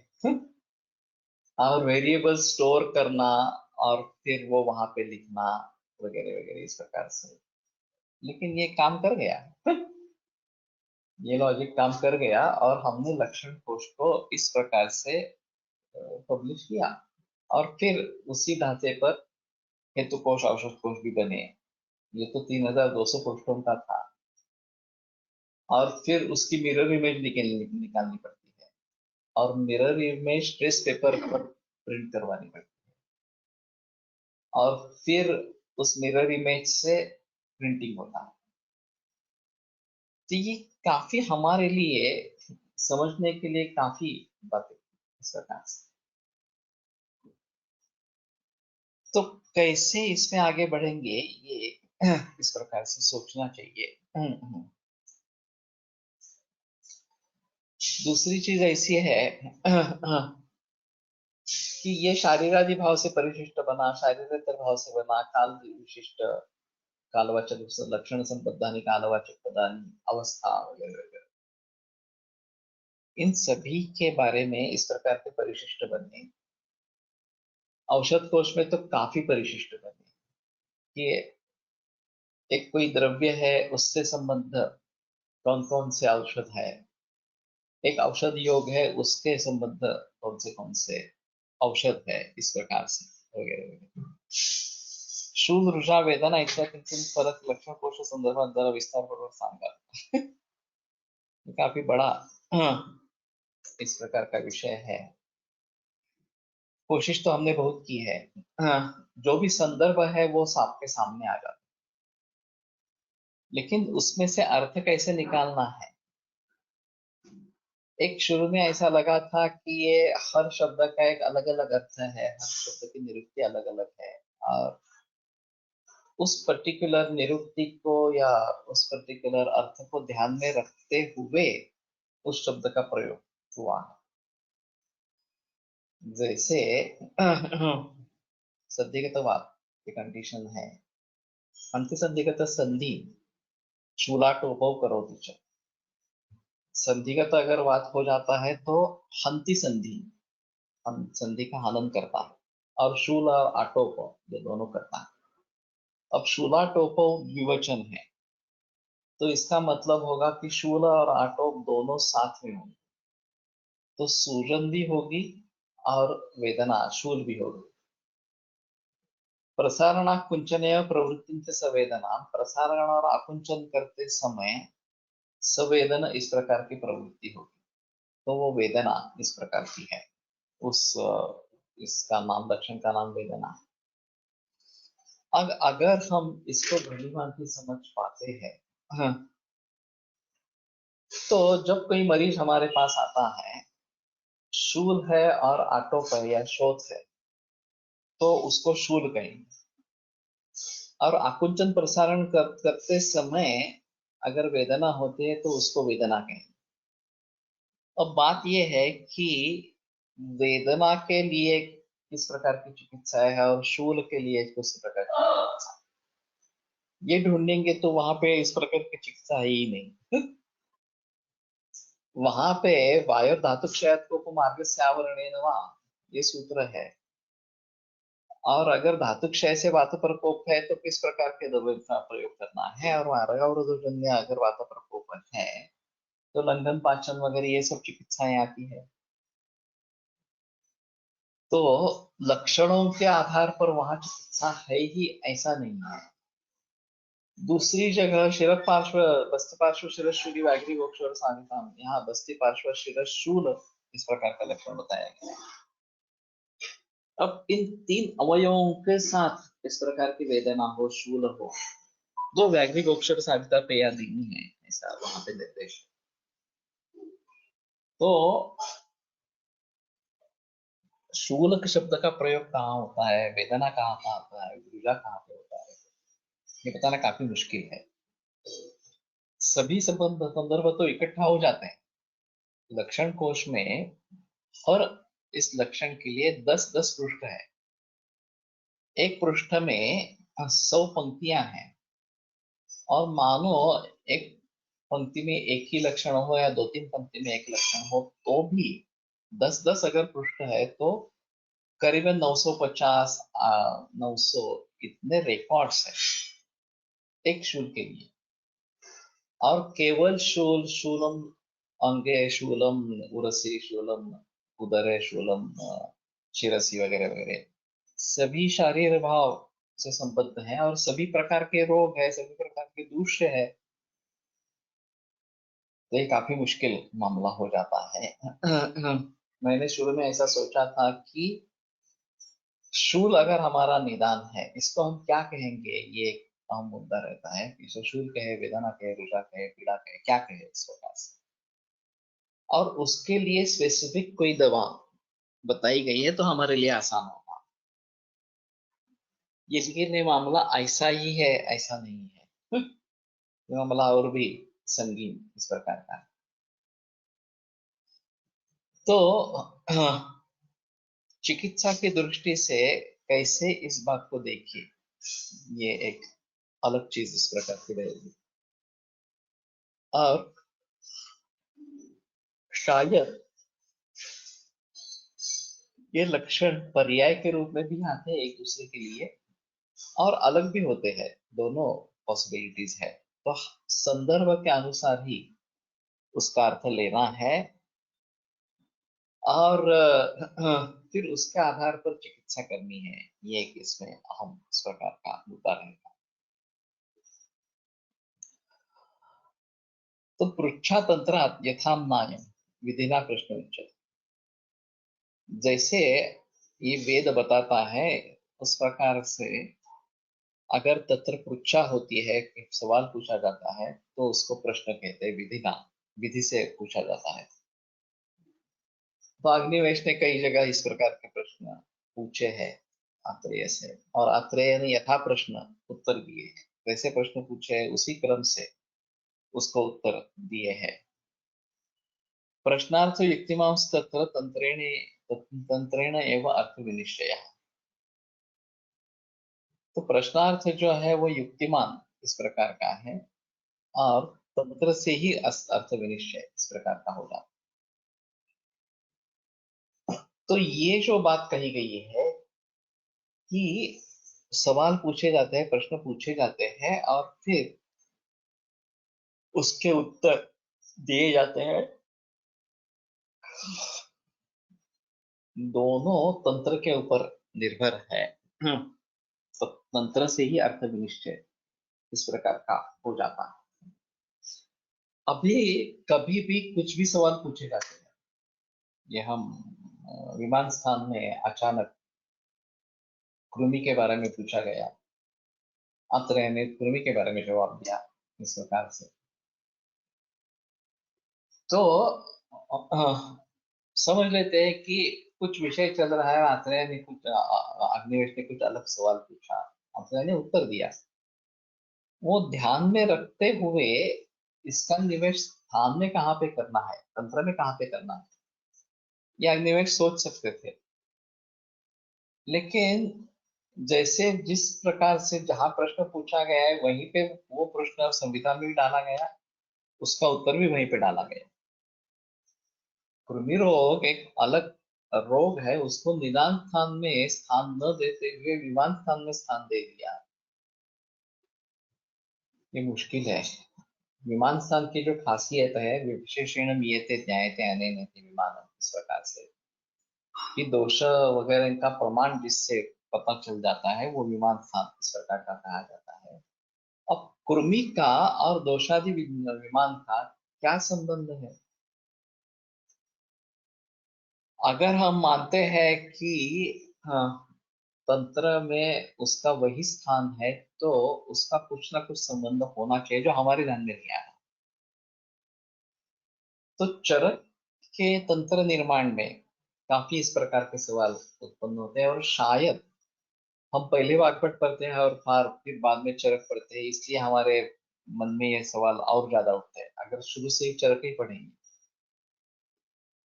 और वेरिएबल स्टोर करना और फिर वो वहां पे लिखना वगैरह वगैरह इस प्रकार से। लेकिन ये काम कर गया। ये लॉजिक काम कर गया और हमने लक्षण कोश को इस प्रकार से पब्लिश किया और फिर उसी ढांचे पर हेतु कोश औषध कोश भी बने। ये तो 3200 पृष्ठों का था और फिर उसकी मिरर इमेज निकालनी पड़ती है और मिरर इमेज ट्रेस पेपर पर प्रिंट करवानी पड़ती है और फिर उस मिरर इमेज से प्रिंटिंग होता है। तो ये काफी हमारे लिए समझने के लिए काफी बातें इस प्रकार से। तो कैसे इसमें आगे बढ़ेंगे ये इस प्रकार से सोचना चाहिए। दूसरी चीज ऐसी है कि ये शारीरादि भाव से परिशिष्ट बना, शारीरेतर भाव से बना, काल विशिष्ट, कालवाचक लक्षण संबद्धानि, कालवाचक पदानि, अवस्था वगैरह वगैरह, इन सभी के बारे में इस प्रकार के परिशिष्ट बने। औषध कोश में तो काफी परिशिष्ट बने कि एक कोई द्रव्य है उससे संबंध कौन कौन से औषध है, एक औषध योग है उसके संबंध कौन से औषध है इस प्रकार से वगैरह वगैरह। शूल रुषा वेदना इत्यादि किंचित फरक लक्षण कोश संदर्भात जरा विस्तारपूर्वक सांगा। काफी बड़ा इस प्रकार का विषय है। कोशिश तो हमने बहुत की है। जो भी संदर्भ है वो आपके सामने आ जाता, लेकिन उसमें से अर्थ कैसे निकालना है। एक शुरू में ऐसा लगा था कि ये हर शब्द का एक अलग अलग अर्थ है, हर शब्द की निरुक्ति अलग अलग है और उस पर्टिकुलर निरुक्ति को या उस पर्टिकुलर अर्थ को ध्यान में रखते हुए उस शब्द का प्रयोग हुआ। जैसे संधिगतवाद की कंडीशन है, अंतिसंधिगत संधि शूलाटोपव करोति च। संधिगत अगर बात हो जाता है तो हंति संधि, संधि का हनन करता है और शूल और आटोप ये दोनों करता है। अब शूलाटोपो द्विवचन है तो इसका मतलब होगा कि शूल और आटोप दोनों साथ में होंगे तो सूजन भी होगी और वेदना शूल भी होगी। प्रसारणा कुंचन प्रवृत्ति संवेदना, प्रसारण और आकुंचन करते समय संवेदन इस प्रकार की प्रवृत्ति होगी तो वो वेदना इस प्रकार की है। उस इसका नाम, लक्षण का नाम वेदना है। अब अगर हम इसको भली भांति समझ पाते हैं तो जब कोई मरीज हमारे पास आता है शूल है और आटोप है या शोथ है, तो उसको शूल कहेंगे। और आकुंचन प्रसारण करते समय अगर वेदना होती है तो उसको वेदना कहेंगे। अब बात यह है कि वेदना के लिए किस प्रकार की चिकित्सा है और शूल के लिए किस प्रकार की चिकित्सा, ये ढूंढेंगे तो वहां पे इस प्रकार की चिकित्सा है ही नहीं। वहां पे वायु धातु क्षयत्व मार्ग से आवरणेन वा, ये सूत्र है। और अगर धातु क्षय से वात प्रकोप है तो किस प्रकार के द्रव्य का प्रयोग करना है, और मार्गावरोधजन्य अगर वात प्रकोप है तो लंघन पाचन वगैरह ये सब चिकित्साएं आती है। तो लक्षणों के आधार पर वहां चिकित्सा है ही ऐसा नहीं है। दूसरी जगह शिर पार्श्व बस्ती पार्श्व शिरशूली व्याघ्री गोक्ष और साधिताम, यहाँ बस्ती पार्श्व शिरशूल इस प्रकार का लक्षण बताया गया है। अब इन तीन अवयवों के साथ इस प्रकार की वेदना हो, शूल हो, जो व्याघ्रिक अक्षर साधिता पेयादीनी है, ऐसा वहां पे निर्देश है। तो शूल शब्द का प्रयोग कहाँ होता है, वेदना कहाँ कहाँ होता है, गुर्जा कहाँ पे होता है, ये बताना काफी मुश्किल है। सभी संदर्भ तो इकट्ठा हो जाते हैं लक्षण कोश में, और इस लक्षण के लिए 10-10 पृष्ठ है। एक पृष्ठ में 100 पंक्तियां हैं, और मानो एक पंक्ति में एक ही लक्षण हो या 2-3 पंक्ति में एक लक्षण हो, तो भी 10-10 अगर पृष्ठ है तो करीबन 950 900 इतने रिकॉर्ड्स है एक शूल के लिए। और केवल शूल, शूलम अंगे शूलम, उरसी शूलम, उदरे शूलम, शिरसी वगैरह वगैरह सभी शारीर भाव से संबद्ध है, और सभी प्रकार के रोग है, सभी प्रकार के दूष्य है। तो ये काफी मुश्किल मामला हो जाता है। मैंने शुरू में ऐसा सोचा था कि शूल अगर हमारा निदान है, इसको हम क्या कहेंगे, ये एक अहम मुद्दा रहता है कि इसे शूल कहे, वेदना कहे, रुझा कहे, पीड़ा कहे, क्या कहे इस प्रकार से। और उसके लिए स्पेसिफिक कोई दवा बताई गई है तो हमारे लिए आसान होगा। ये मामला ऐसा ही है ऐसा नहीं है। ये मामला और भी संगीन इस प्रकार का है। तो चिकित्सा की दृष्टि से कैसे इस बात को देखिए, ये एक अलग चीज इस प्रकार की रहेगी। और शायद ये लक्षण पर्याय के रूप में भी आते हैं एक दूसरे के लिए, और अलग भी होते हैं, दोनों पॉसिबिलिटीज है। तो संदर्भ के अनुसार ही उसका अर्थ लेना है, और फिर उसके आधार पर चिकित्सा करनी है। ये एक इसमें अहम इस प्रकार का मुद्दा रहेगा। तो पृच्छा तंत्रात यथान्यायम विधिना प्रश्न उच्चते, जैसे ये वेद बताता है उस प्रकार से अगर तत्र पृच्छा होती है, सवाल पूछा जाता है, तो उसको प्रश्न कहते हैं, विधिना, विधि से पूछा जाता है। तो अग्निवेश ने कई जगह इस प्रकार के प्रश्न पूछे हैं आत्रेय से, और आत्रेय ने यथा प्रश्न उत्तर दिए हैं। वैसे प्रश्न पूछे उसी क्रम से उसको उत्तर दिए हैं। प्रश्नार्थ युक्तिमांस तत्र तंत्रेण एवं अर्थ विनिश्चय। तो प्रश्नार्थ जो है वो युक्तिमान इस प्रकार का है, और तंत्र से ही अर्थ विनिश्चय इस प्रकार का होगा। तो ये जो बात कही गई है कि सवाल पूछे जाते हैं, प्रश्न पूछे जाते हैं, और फिर उसके उत्तर दिए जाते हैं, दोनों तंत्र के ऊपर निर्भर है। तो तंत्र से ही अर्थ विनिश्चय इस प्रकार का हो जाता है। अभी कभी भी कुछ भी सवाल पूछे जाते हैं, ये हम विमान स्थान में अचानक कृमि के बारे में पूछा गया, अत्रेय ने कृमि के बारे में जवाब दिया इस प्रकार से। तो समझ लेते हैं कि कुछ विषय चल रहा है, आत्रेय ने कुछ अग्निवेश ने कुछ अलग सवाल पूछा, आत्रेय ने उत्तर दिया। वो ध्यान में रखते हुए इसका निवेश स्थान में कहाँ पे करना है, तंत्र में कहाँ पे करना है, ये अग्निवेश सोच सकते थे। लेकिन जैसे जिस प्रकार से जहां प्रश्न पूछा गया है वहीं पे वो प्रश्न संविधान में भी डाला गया, उसका उत्तर भी वहीं पे डाला गया। कृमि रोग एक अलग रोग है, उसको निदान स्थान में स्थान न देते हुए विमान स्थान में स्थान दे दिया, ये मुश्किल है। विमान स्थान की जो खासियत है, विशेषण नियते ज्ञायते अनेन इति विमानम, इस प्रकार से कि दोष वगैरह इनका प्रमाण जिससे पता चल जाता है वो विमान स्थान इस प्रकार का कहा जाता है। अब कुर्मी का और दोषादि विमान का क्या संबंध है? अगर हम मानते हैं कि हाँ, तंत्र में उसका वही स्थान है, तो उसका कुछ ना कुछ संबंध होना चाहिए जो हमारे ध्यान में नहीं आया। तो चरक के तंत्र निर्माण में काफी इस प्रकार के सवाल उत्पन्न होते हैं, और शायद हम पहले वाक्पट पढ़ते हैं और फिर बाद में चरक पढ़ते हैं, इसलिए हमारे मन में ये सवाल और ज्यादा उठते हैं। अगर शुरू से ही चरक ही पढ़ेंगे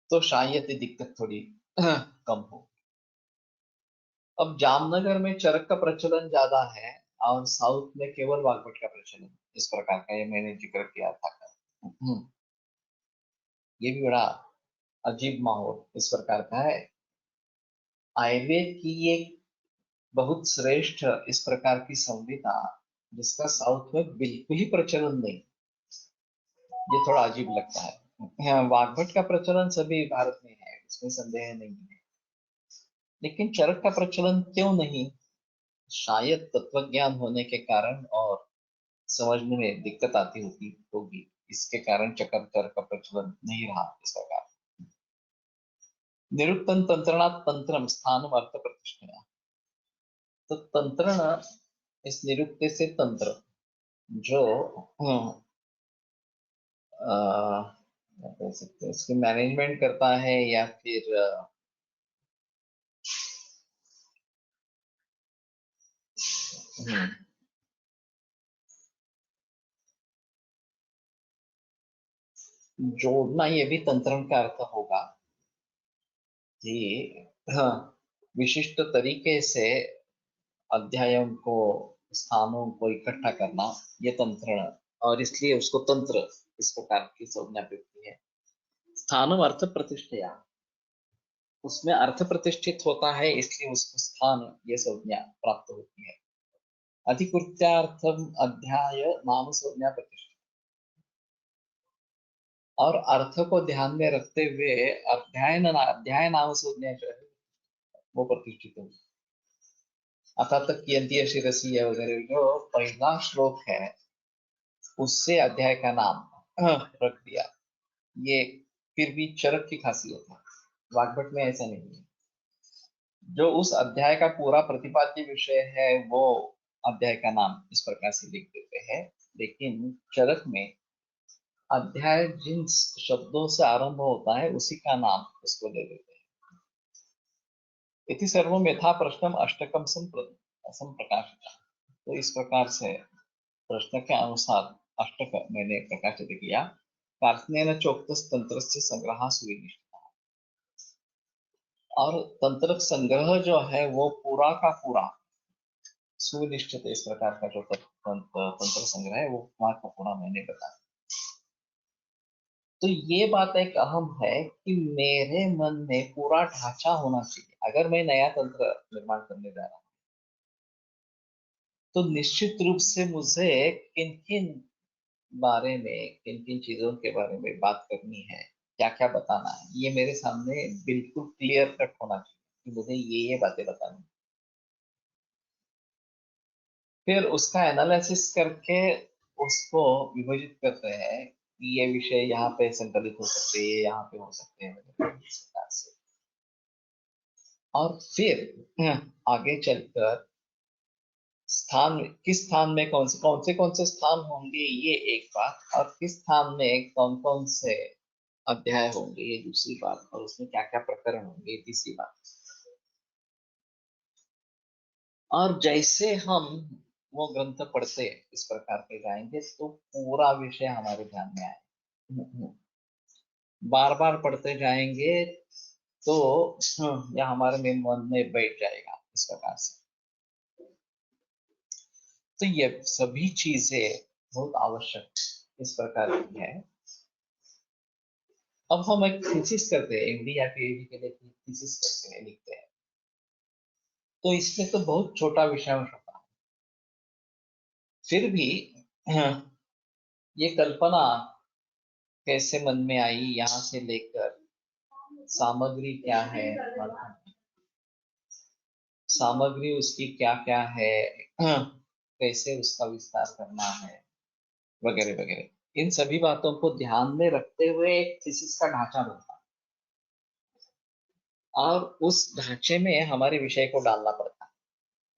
तो शायद ये दिक्कत थोड़ी कम हो। अब जामनगर में चरक का प्रचलन ज्यादा है और साउथ में केवल वाग्भट का प्रचलन, इस प्रकार का ये मैंने जिक्र किया था। ये भी बड़ा अजीब माहौल इस प्रकार का है। आयुर्वेद की एक बहुत श्रेष्ठ इस प्रकार की संहिता जिसका साउथ में बिल्कुल ही प्रचलन नहीं, ये थोड़ा अजीब लगता है। हाँ, वाग्भट का प्रचलन सभी भारत में है, इसमें संदेह नहीं है, लेकिन चरक का प्रचलन क्यों नहीं? शायद तत्वज्ञान होने के कारण और समझने में दिक्कत आती होगी, इसके कारण चकर चरक का प्रचलन नहीं रहा इस प्रकार। निरुक्तम तंत्रणात् तंत्रम स्थानम अर्थ प्रतिष्ठा। तो तंत्रण इस निरुक्त से तंत्र जो क्या कह सकते हैं, इसकी मैनेजमेंट करता है या फिर हम्म, जोड़ना, ये भी तंत्रण का अर्थ होगा कि हाँ, विशिष्ट तरीके से अध्यायों को, स्थानों को इकट्ठा करना, ये तंत्रण, और इसलिए उसको तंत्र इस प्रकार की संज्ञा प्राप्ति है। स्थानम अर्थ प्रतिष्ठया, उसमें अर्थ प्रतिष्ठित होता है, इसलिए उसको स्थान ये संज्ञा प्राप्त होती है। अधिकृत्यार्थम अध्याय नाम संज्ञा प्रतिष्ठित, और अर्थ को ध्यान में रखते हुए अध्याय नाम संज्ञा जो है वो प्रतिष्ठित होगी। अर्थात कियंती शिरसी वगैरह जो पहला श्लोक है उससे अध्याय का नाम रख दिया, ये फिर भी चरक की खासियत है। वाग्भट में ऐसा नहीं है, जो उस अध्याय का पूरा प्रतिपाद्य विषय है वो अध्याय का नाम इस प्रकार से लिख देते हैं, लेकिन चरक में अध्याय जिन शब्दों से आरंभ होता है उसी का नाम उसको दे देते हैं। इति सर्वम यथा प्रश्नम अष्टकम संप्रकाशित, तो इस प्रकार से प्रश्न के अनुसार अष्टक मैंने प्रकाशित किया। कार्त्स्येन चोक्तस् तंत्रस्य संग्रह सुविनिष्ठितः, और तंत्र संग्रह जो है वो पूरा का पूरा सुनिश्चित, इस प्रकार का जो तंत्र संग्रह है वो पूरा का पूरा मैंने बताया। तो ये बात एक अहम है कि मेरे मन में पूरा ढांचा होना चाहिए। अगर मैं नया तंत्र निर्माण करने जा रहा हूँ तो निश्चित रूप से मुझे किन किन बारे में, किन किन चीजों के बारे में बात करनी है, क्या क्या बताना है, ये मेरे सामने बिल्कुल क्लियर कट होना चाहिए कि मुझे ये बातें बतानी। फिर उसका एनालिसिस करके उसको विभाजित करते हैं कि ये विषय यहाँ पे संकलित हो सकते हैं, ये यहाँ पे हो सकते हैं, इस प्रकार से। और फिर आगे चलकर स्थान, किस स्थान में कौन से स्थान होंगे ये एक बात, और किस स्थान में कौन कौन से अध्याय होंगे, ये दूसरी बात, और उसमें क्या क्या प्रकरण होंगे, ये तीसरी बात। और जैसे हम वो ग्रंथ पढ़ते इस प्रकार के जाएंगे तो पूरा विषय हमारे ध्यान में आए। बार बार पढ़ते जाएंगे तो यह हमारे मन में बैठ जाएगा इस प्रकार से। तो ये सभी चीजें बहुत आवश्यक इस प्रकार की है। अब हम एक थीसिस करते हैं, एमडी या पीएचडी के लिए थीसिस करते हैं, लिखते हैं, तो इसमें तो बहुत छोटा विषय होता है। फिर भी ये कल्पना कैसे मन में आई, यहाँ से लेकर सामग्री क्या है, सामग्री उसकी क्या क्या है, कैसे उसका विस्तार करना है, वगैरह वगैरह, इन सभी बातों को ध्यान में रखते हुए एक थीसिस का ढांचा बनता है। और उस ढांचे में हमारे विषय को डालना पड़ता है।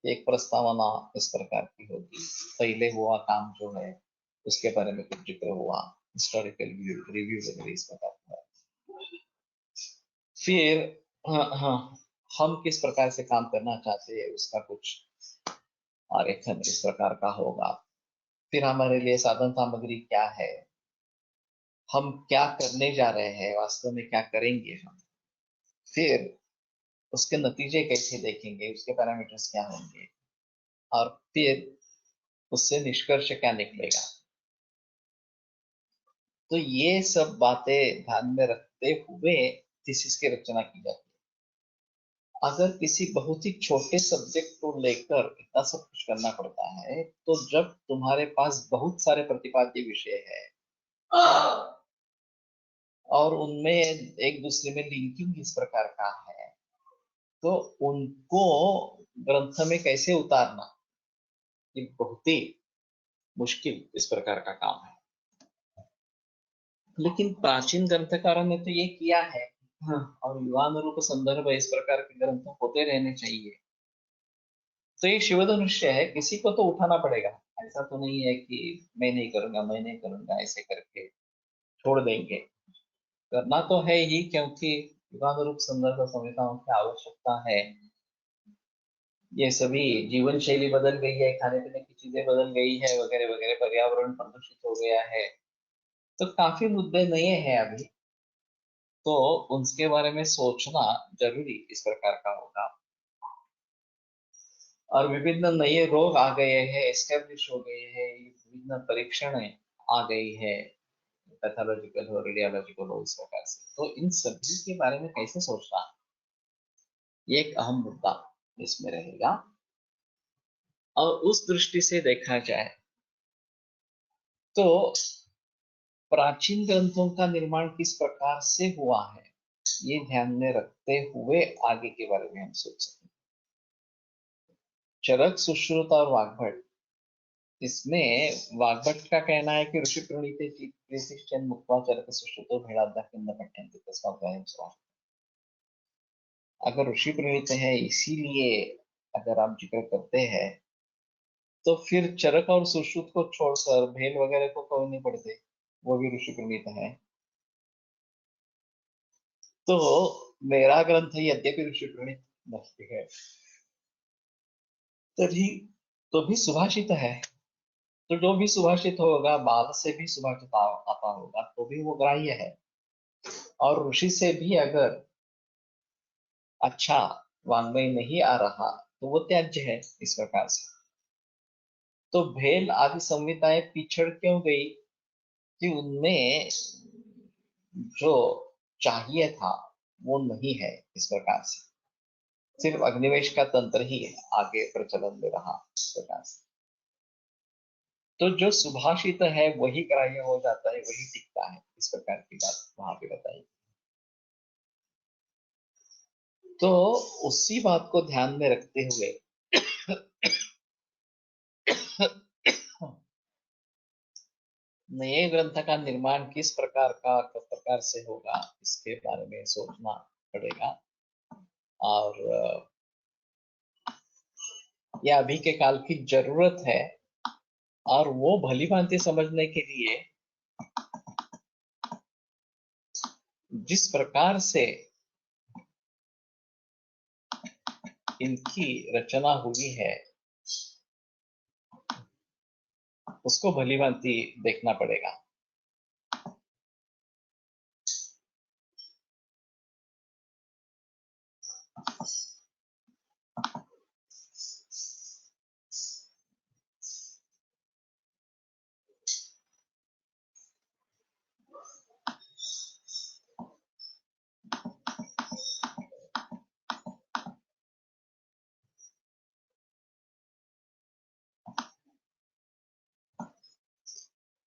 एक प्रस्तावना इस प्रकार की होगी, पहले हुआ काम जो है उसके बारे में कुछ जिक्र हुआ, हिस्टोरिकल रिव्यू वगैरह इस प्रकार का। फिर हाँ हाँ, हम किस प्रकार से काम करना चाहते हैं उसका कुछ आरेखन इस प्रकार का होगा। फिर हमारे लिए साधन सामग्री क्या है, हम क्या करने जा रहे हैं, वास्तव में क्या करेंगे हम, फिर उसके नतीजे कैसे देखेंगे, उसके पैरामीटर्स क्या होंगे, और फिर उससे निष्कर्ष क्या निकलेगा। तो ये सब बातें ध्यान में रखते हुए थीसिस की रचना की जाती है। अगर किसी बहुत ही छोटे सब्जेक्ट को लेकर इतना सब कुछ करना पड़ता है, तो जब तुम्हारे पास बहुत सारे प्रतिपाद्य विषय है और उनमें एक दूसरे में लिंकिंग इस प्रकार का है, तो उनको ग्रंथ में कैसे उतारना, ये बहुत ही मुश्किल इस प्रकार का काम है। लेकिन प्राचीन ग्रंथकारों ने तो ये किया है। हाँ, और युवानुरूप संदर्भ इस प्रकार के ग्रंथ होते रहने चाहिए। तो ये शिवधनुष्य है, किसी को तो उठाना पड़ेगा। ऐसा तो नहीं है कि मैं नहीं करूंगा, मैं नहीं करूंगा, ऐसे करके छोड़ देंगे। करना तो है ही, क्योंकि युगानुरूप संदर्भ संहिताओं की आवश्यकता है। ये सभी जीवन शैली बदल गई है, खाने पीने की चीजें बदल गई है, वगैरह वगैरह, पर्यावरण प्रदूषित हो गया है, तो काफी मुद्दे नए हैं अभी। तो उनके बारे में सोचना जरूरी इस प्रकार का होगा। और विभिन्न नए रोग आ गए हैं, एस्टेब्लिश हो गए हैं, विभिन्न परीक्षण आ गई है, पैथोलॉजिकल हो, रेडियोलॉजिकल हो, इस प्रकार से। तो इन सभी के बारे में कैसे सोचना, ये एक अहम मुद्दा इसमें रहेगा। और उस दृष्टि से देखा जाए तो प्राचीन ग्रंथों का निर्माण किस प्रकार से हुआ है, ये ध्यान में रखते हुए आगे के बारे में हम सोच सकते हैं। चरक, सुश्रुत और वाग्भट, इसमें वाग्भट का कहना है कि ऋषि प्रणीते चित्रिशिष्टन मुक्त्वा चरक सुश्रुतो भेड़ाद्दाखिन्द पठ्यन्ते तस्मात् वयं स्वाहा। अगर ऋषि प्रणीत है इसीलिए अगर आप जिक्र करते हैं, तो फिर चरक और सुश्रुत को छोड़कर भेल वगैरह को क्यों नहीं पढ़ते, वो भी ऋषि प्रणीत है। तो मेरा ग्रंथ यद्यपि ऋषि प्रणीत नहीं है, तभी तो भी सुभाषित है। तो जो भी सुभाषित होगा, बाद से भी सुभाषित आता होगा, तो भी वो ग्राह्य है। और ऋषि से भी अगर अच्छा वाङ्मय नहीं आ रहा, तो वो त्याज्य है इस प्रकार से। तो भेल आदि संहिताएं पिछड़ क्यों गई, कि उनमें जो चाहिए था वो नहीं है इस प्रकार से। सिर्फ अग्निवेश का तंत्र ही आगे प्रचलन में रहा इस प्रकार से। तो जो सुभाषित है वही ग्राह्य हो जाता है, वही टिकता है, इस प्रकार की बात वहां पे बताई। तो उसी बात को ध्यान में रखते हुए नए ग्रंथ का निर्माण किस प्रकार से होगा, इसके बारे में सोचना पड़ेगा। और यह अभी के काल की जरूरत है। और वो भली भांति समझने के लिए जिस प्रकार से इनकी रचना हुई है उसको भली भांति देखना पड़ेगा।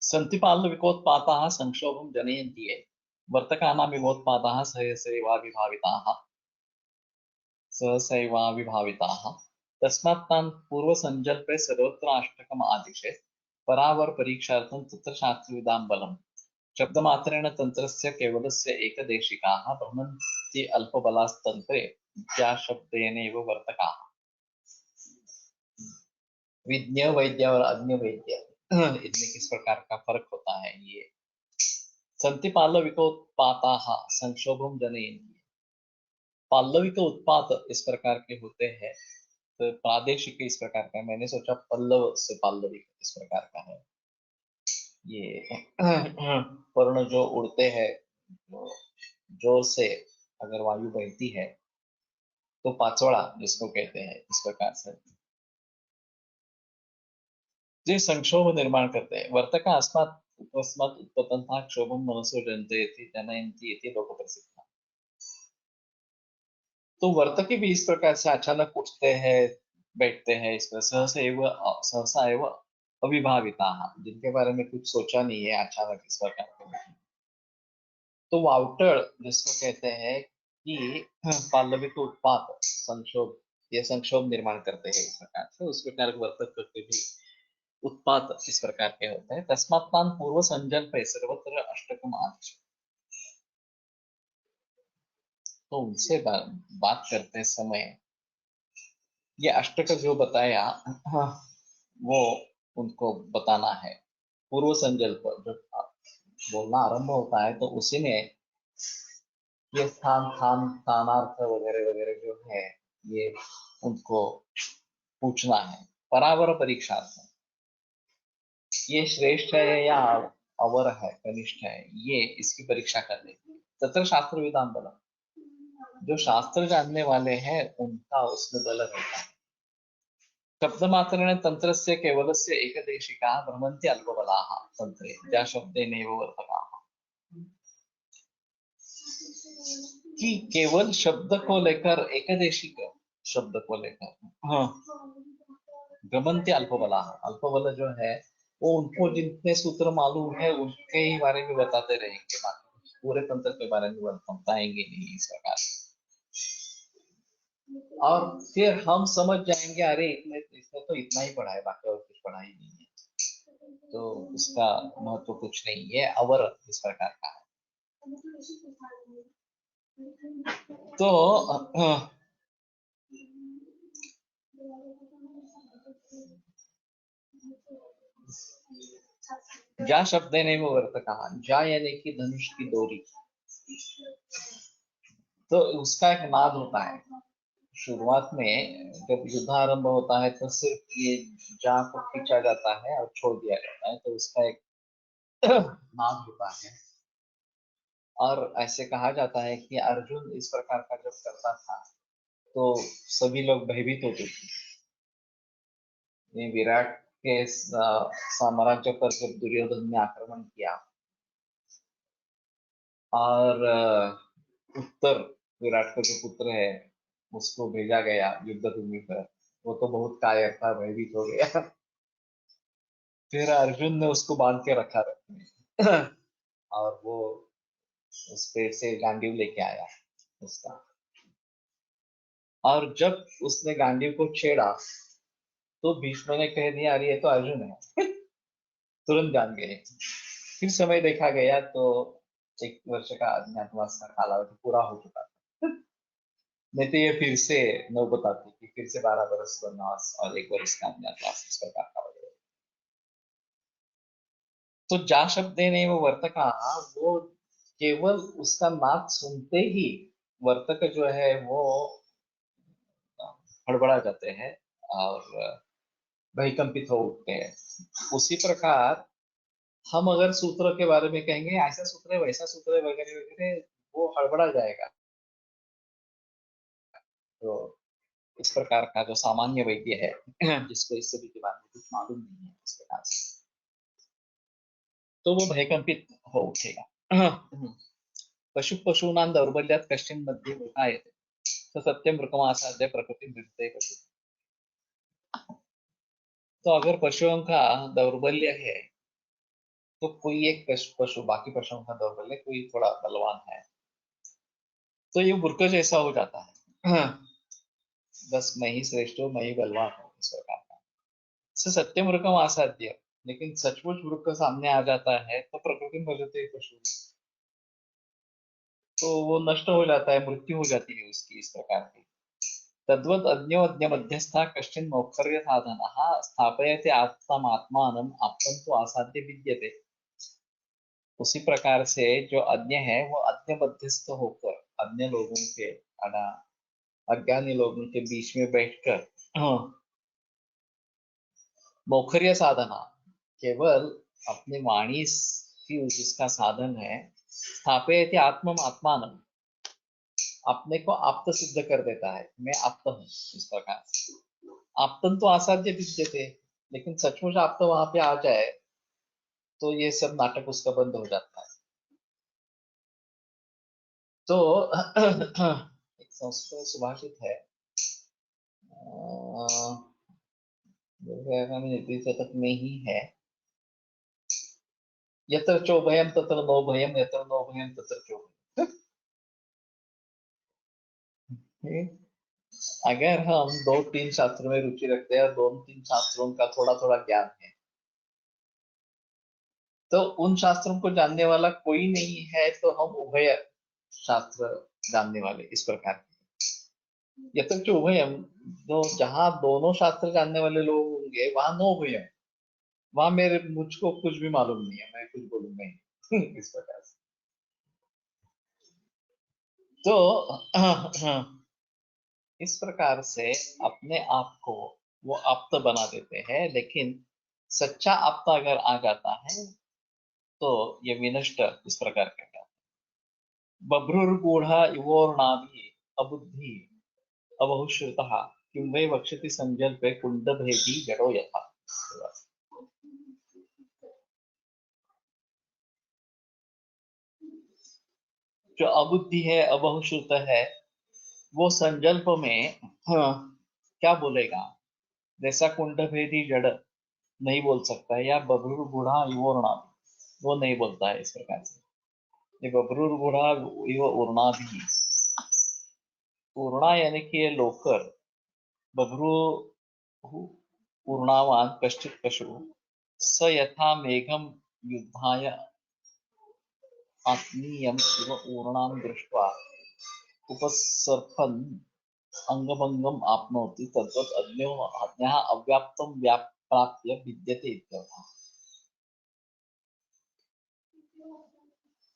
सन्तिपाल्लविकोत्पाताः संक्षोभं जनयन्ति ये वर्तकानां विमोत्पाताः सहसैवाविभाविताः सहसैवाविभाविताः तस्मात् तान् पूर्वसञ्जल्पे सर्वत्र अष्टकम् आदिशेत् परावर परीक्षार्थं तत्र शास्त्रविदां बलम् शब्दमात्रेण तन्त्रस्य केवलस्य एकदेशिकाः भ्रमन्ति अल्पबलास्तन्त्रे विद्याशब्देनैव वर्तकाः। विज्ञ वैद्य और अज्ञ वैद्य इनमें किस प्रकार का फर्क होता है ये। संति पाल्लविक उत्पाताः संक्षोभम जनयन्ति। पाल्लविक उत्पात इस प्रकार के होते हैं, तो प्रादेशिक इस प्रकार का, मैंने सोचा पल्लव से पाल्लविक इस प्रकार का है। ये वर्ण जो उड़ते हैं, जोर से अगर वायु बहती है तो पाचोड़ा जिसको कहते हैं, इस प्रकार से जो संक्षोभ निर्माण करते हैं। वर्तका अस्मात् उपस्मात् उत्पतन्ता क्षोभम मनसो जनयति जनयन्ति इति लोक प्रसिद्ध। तो वर्तकी भी इस प्रकार से अचानक उठते हैं, बैठते हैं, इस तरह सहसा एवं अविभाविता, जिनके बारे में कुछ सोचा नहीं है, अचानक इस प्रकार के। तो वाउटर जिसको कहते हैं कि पाल्लविक उत्पात संक्षोभ, ये संक्षोभ निर्माण करते हैं इस प्रकार से, उस प्रकार के वर्तक करके भी उत्पात इस प्रकार के होते हैं। तस्मात् तान् पूर्व संजल्पे सर्वत्र अष्टकम आदिश। तो उनसे बात करते समय ये अष्टक जो बताया, वो उनको बताना है। पूर्व संजल्प जब बोलना आरंभ होता है तो उसी में ये स्थान स्थान स्थानार्थ वगैरह वगैरह जो है ये उनको पूछना है। परावर परीक्षार्थ, ये श्रेष्ठ है या अवर है, कनिष्ठ है, ये इसकी परीक्षा करने के लिए। तत्र शास्त्र विधान बल, जो शास्त्र जानने वाले हैं उनका उसमें बल रहता है। शब्दमात्रेण तन्त्रस्य केवलस्य एकदेशिकाः भ्रमन्ति अल्पबलाः तन्त्रे ज्या शब्देनैव वर्तकाः। कि केवल शब्द को लेकर, एकदेशिक शब्द को लेकर, हाँ, भ्रमन्ति अल्पबलाः, अल्पबल जो है वो उनको जितने सूत्र मालूम है उनके ही बारे में बताते रहेंगे, बाकी पूरे तंत्र के बारे में बताएंगे नहीं इस प्रकार। और फिर हम समझ जाएंगे अरे इसने तो इतना ही पढ़ा है, बाकी और कुछ पढ़ा ही नहीं है, तो उसका महत्व कुछ नहीं है, अवर इस प्रकार का है। तो जा शब्द नहीं वो वर्त कहा, जा यानी कि धनुष की डोरी, तो उसका एक नाद होता है। शुरुआत में जब युद्ध आरंभ होता है तो सिर्फ ये जा को खींचा जाता है और छोड़ दिया जाता है, तो उसका एक नाद होता है। और ऐसे कहा जाता है कि अर्जुन इस प्रकार का जब करता था तो सभी लोग भयभीत होते थे। ये विराट के साम्राज्य पर जब दुर्योधन ने आक्रमण किया और उत्तर विराट का जो पुत्र है उसको भेजा गया युद्ध भूमि पर, वो तो बहुत कायर था, भयभीत हो गया। फिर अर्जुन ने उसको बांध के रखा और वो उस पेड़ से गांडीव लेके आया उसका, और जब उसने गांडीव को छेड़ा तो भीष्म ने कह दिया अरे ये तो अर्जुन है। तुरंत जान गए। फिर समय देखा गया तो 1 वर्ष का अज्ञातवास का कालावधि पूरा हो चुका था। नहीं तो ये फिर से नौबत आती कि फिर से 12 वर्ष वनवास और 1 वर्ष का अज्ञातवास इस प्रकार का वगैरह। तो जा शब्द नहीं वो वर्तका, वो केवल उसका नाद सुनते ही वर्तक जो है वो हड़बड़ा जाते हैं और भयकंपित हो उठते हैं। उसी प्रकार हम अगर सूत्र के बारे में कहेंगे ऐसा सूत्र है वैसा सूत्र है वगैरह वगैरह, वो हड़बड़ा जाएगा। तो इस प्रकार का जो सामान्य वैद्य है जिसको इस सभी के बारे में कुछ मालूम नहीं है इस प्रकार से, तो वो भयकंपित हो उठेगा। पशु पशूनां दौर्बल्यात् कश्चिन् मध्ये मृगायते स सत्यं मृगमासाद्य प्रकृति मृगते पशु। तो अगर पशुओं का दौर्बल्य है तो कोई एक पशु बाकी पशुओं का दौर्बल्य कोई थोड़ा बलवान है तो ये मूर्ख जैसा हो जाता है। बस मैं ही श्रेष्ठ हूँ, मैं ही बलवान हूँ, इस प्रकार का। सत्य मूर्खम असाध्य, लेकिन सचमुच मूर्ख सामने आ जाता है तो प्रकृति में बदलते ही पशु, तो वो नष्ट हो जाता है, मृत्यु हो जाती है उसकी, इस प्रकार की। तद्वत् अज्ञो मध्यस्था कश्चिन् मोक्षर्य साधनः स्थापयति आत्मात्मानम् आप्तं तु आसाद्य विद्यते। उसी प्रकार से जो अज्ञ है वो अज्ञ मध्यस्थ होकर अन्य लोगों के अज्ञानी लोगों के बीच में बैठकर मोक्षर्य साधना, केवल अपनी वाणी ही जिसका साधन है, स्थापयति आत्मम आत्मानम, अपने को आप्त सिद्ध कर देता है, मैं आप्त हूँ, इस प्रकार। आप्तन तो असाध्य विद्यते, लेकिन सचमुच आप्त वहां पे आ जाए तो ये सब नाटक उसका बंद हो जाता है। तो एक संस्कृत सुभाषित है, शतक में ही है, यत्र चोभयम तत्र नो भयम, यत्र नो भयम तत्र चोभयम। अगर हम दो तीन शास्त्रों में रुचि रखते हैं और दोनों तीन शास्त्रों का थोड़ा थोड़ा ज्ञान है, तो उन शास्त्रों को जानने वाला कोई नहीं है तो हम उभय शास्त्र जानने वाले, इस प्रकार के। यह तो उभयम, तो जहां दोनों शास्त्र जानने वाले लोग होंगे वहां नो उभयम, वहां मेरे मुझको कुछ भी मालूम नहीं है, मैं कुछ बोलूंगा नहीं। इस प्रकार से। तो इस प्रकार से अपने आप को वो आप्त बना देते हैं, लेकिन सच्चा आप्त अगर आ जाता है तो ये विनष्ट इस प्रकार का है। बभ्रुर्गूढ़ा इवोर्णाभि अबुद्धि अबहुश्रुतः किं वै वक्षति संजल्पे कुंडभेदी जड़ो यथा। जो अबुद्धि है, अबहुश्रुत है, वो संजल्प में क्या बोलेगा, जैसा कुंडभेदी जड़ नहीं बोल सकता है, या बभ्रुर बूढ़ा युवोर्णा वो नहीं बोलता है, इस प्रकार से। ये बभ्रुर बूढ़ा युव उर्णा भी, उर्णा यानी कि ये लोकर, बभ्रु पूर्णावान कश्चित् पशु स यथा मेघम युद्धाय आत्मीयम इव ऊर्णां दृष्ट्वा उपसर्पन् अंगभंगम आपनोति तद्वत् अज्ञो अज्ञः अव्याप्तं प्राप्य विद्यते इत्यर्थः।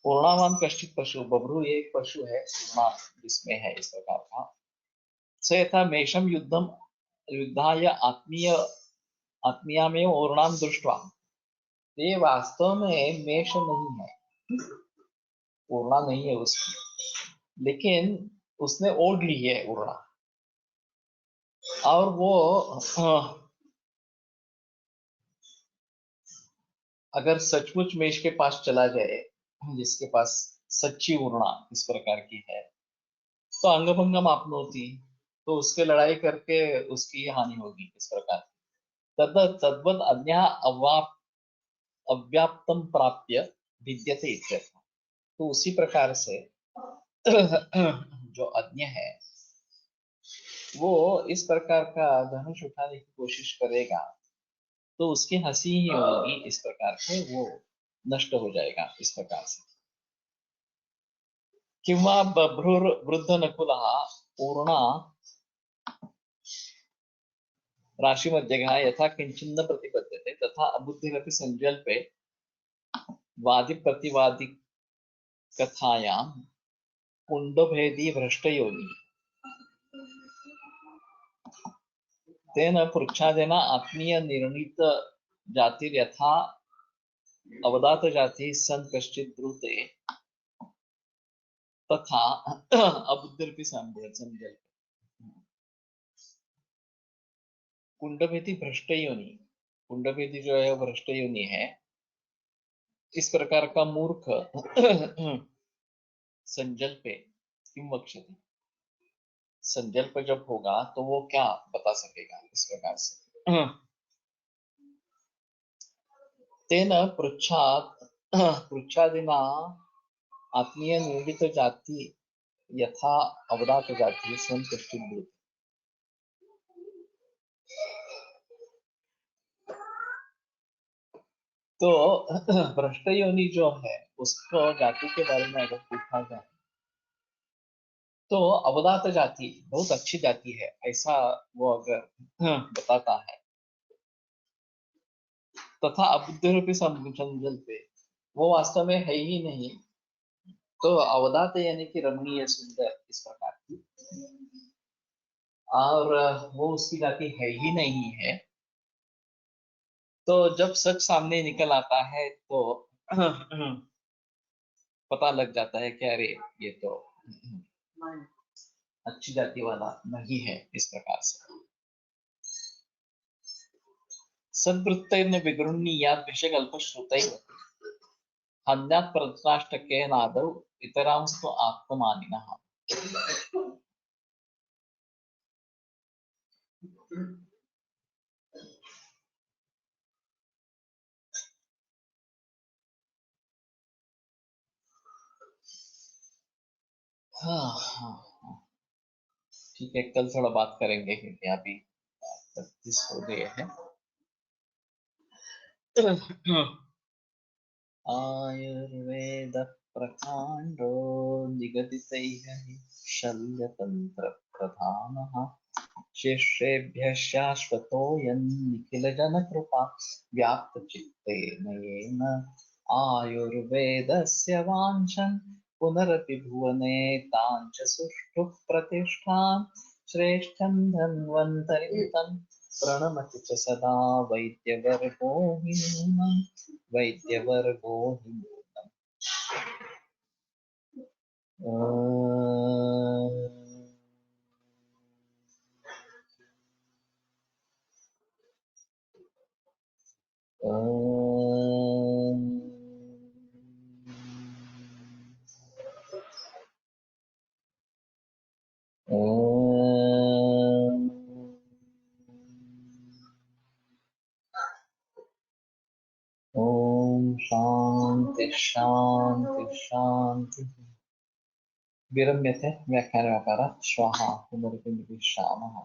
पूर्णावान कश्चित पशु, बभ्रू एक पशु है, पूर्णा जिसमें है, इस प्रकार का। स यथा मेषम युद्धम युद्धाय आत्मीया में ओरणाम दृष्टवा, ये वास्तव में मेष नहीं है, पूर्णा नहीं है उसकी, लेकिन उसने ओढ़ ली है उड़ना, और वो अगर सचमुच मेष के पास चला जाए, जिसके पास सच्ची उड़ना इस प्रकार की है, तो अंगभंगम आपनोति, तो उसके लड़ाई करके उसकी हानि होगी, इस प्रकार। तद्वत् अन्यः अव्याप्तम प्राप्य विद्यते इत्यर्थ। तो उसी प्रकार से जो अज्ञ है वो इस प्रकार का धनुष उठाने की कोशिश करेगा तो उसकी हंसी ही होगी, इस प्रकार से वो नष्ट हो जाएगा, इस प्रकार से। किंवा बभ्रुर वृद्ध नकुलः पूर्णा राशि मध्य यथा किंचिन्न प्रतिपद्यते तथा अबुद्धिरपि संजल्पे वादी प्रतिवादी कथायां कुंडभेदी भ्रष्टयोनि तेन पृच्छादेन आत्मीय निर्णीत जातिर्यथा अवदात जाति सन कश्चित ब्रूते तथा अबुद्धिर्पि संजल कुंडभेदी भ्रष्ट योनि कुंडभेदी जो है भ्रष्ट योनि है। इस प्रकार का मूर्ख संजल्प किम वक्ष्यति, संजल्प जब होगा तो वो क्या बता सकेगा इस प्रकार से। तेन पृच्छादिना आत्मीय निर्णित जाति यथा अवदात जाति स्वयं कश्चित। तो भ्रष्ट योनि जो है उसको जाति के बारे में अगर पूछा जाए तो अवदात जाति बहुत अच्छी जाति है ऐसा वो अगर बताता है, तथा अबुद्ध रूपी संजल्पे वो वास्तव में है ही नहीं, तो अवदात यानी कि रमणीय सुंदर इस प्रकार की, और वो उसकी जाति है ही नहीं है। तो जब सच सामने निकल आता है तो पता लग जाता है कि अरे ये तो अच्छी जाति वाला नहीं है इस प्रकार से। सद्वृत्तैर्न विगृह्णीयात् विषयकल्पश्रुतैः अन्यात् प्रत्राष्टकेनादौ इतरांस्तु आत्ममानिनः। ठीक है, कल थोड़ा बात करेंगे क्योंकि अभी 36 हो गए हैं। आयुर्वेद प्रकांडो निगदितैः शल्यतंत्र प्रधानः शिष्येभ्यः शाश्वतोऽयं निखिलजनकृपा व्याप्तचित्तेन येन आयुर्वेदस्य वाञ्छन् पुनरपि भुवने ताञ्च सुष्ठुः प्रतिष्ठां श्रेष्ठं धन्वन्तरितं प्रणमति च सदा वैद्यवर्गो हि नूनं वैद्यवर्गो हि नूनम्। ओम शांति शांति शांति। विरम्यते व्याख्यानव्यापारात् श्वः पुनरपि मिलिष्यामः।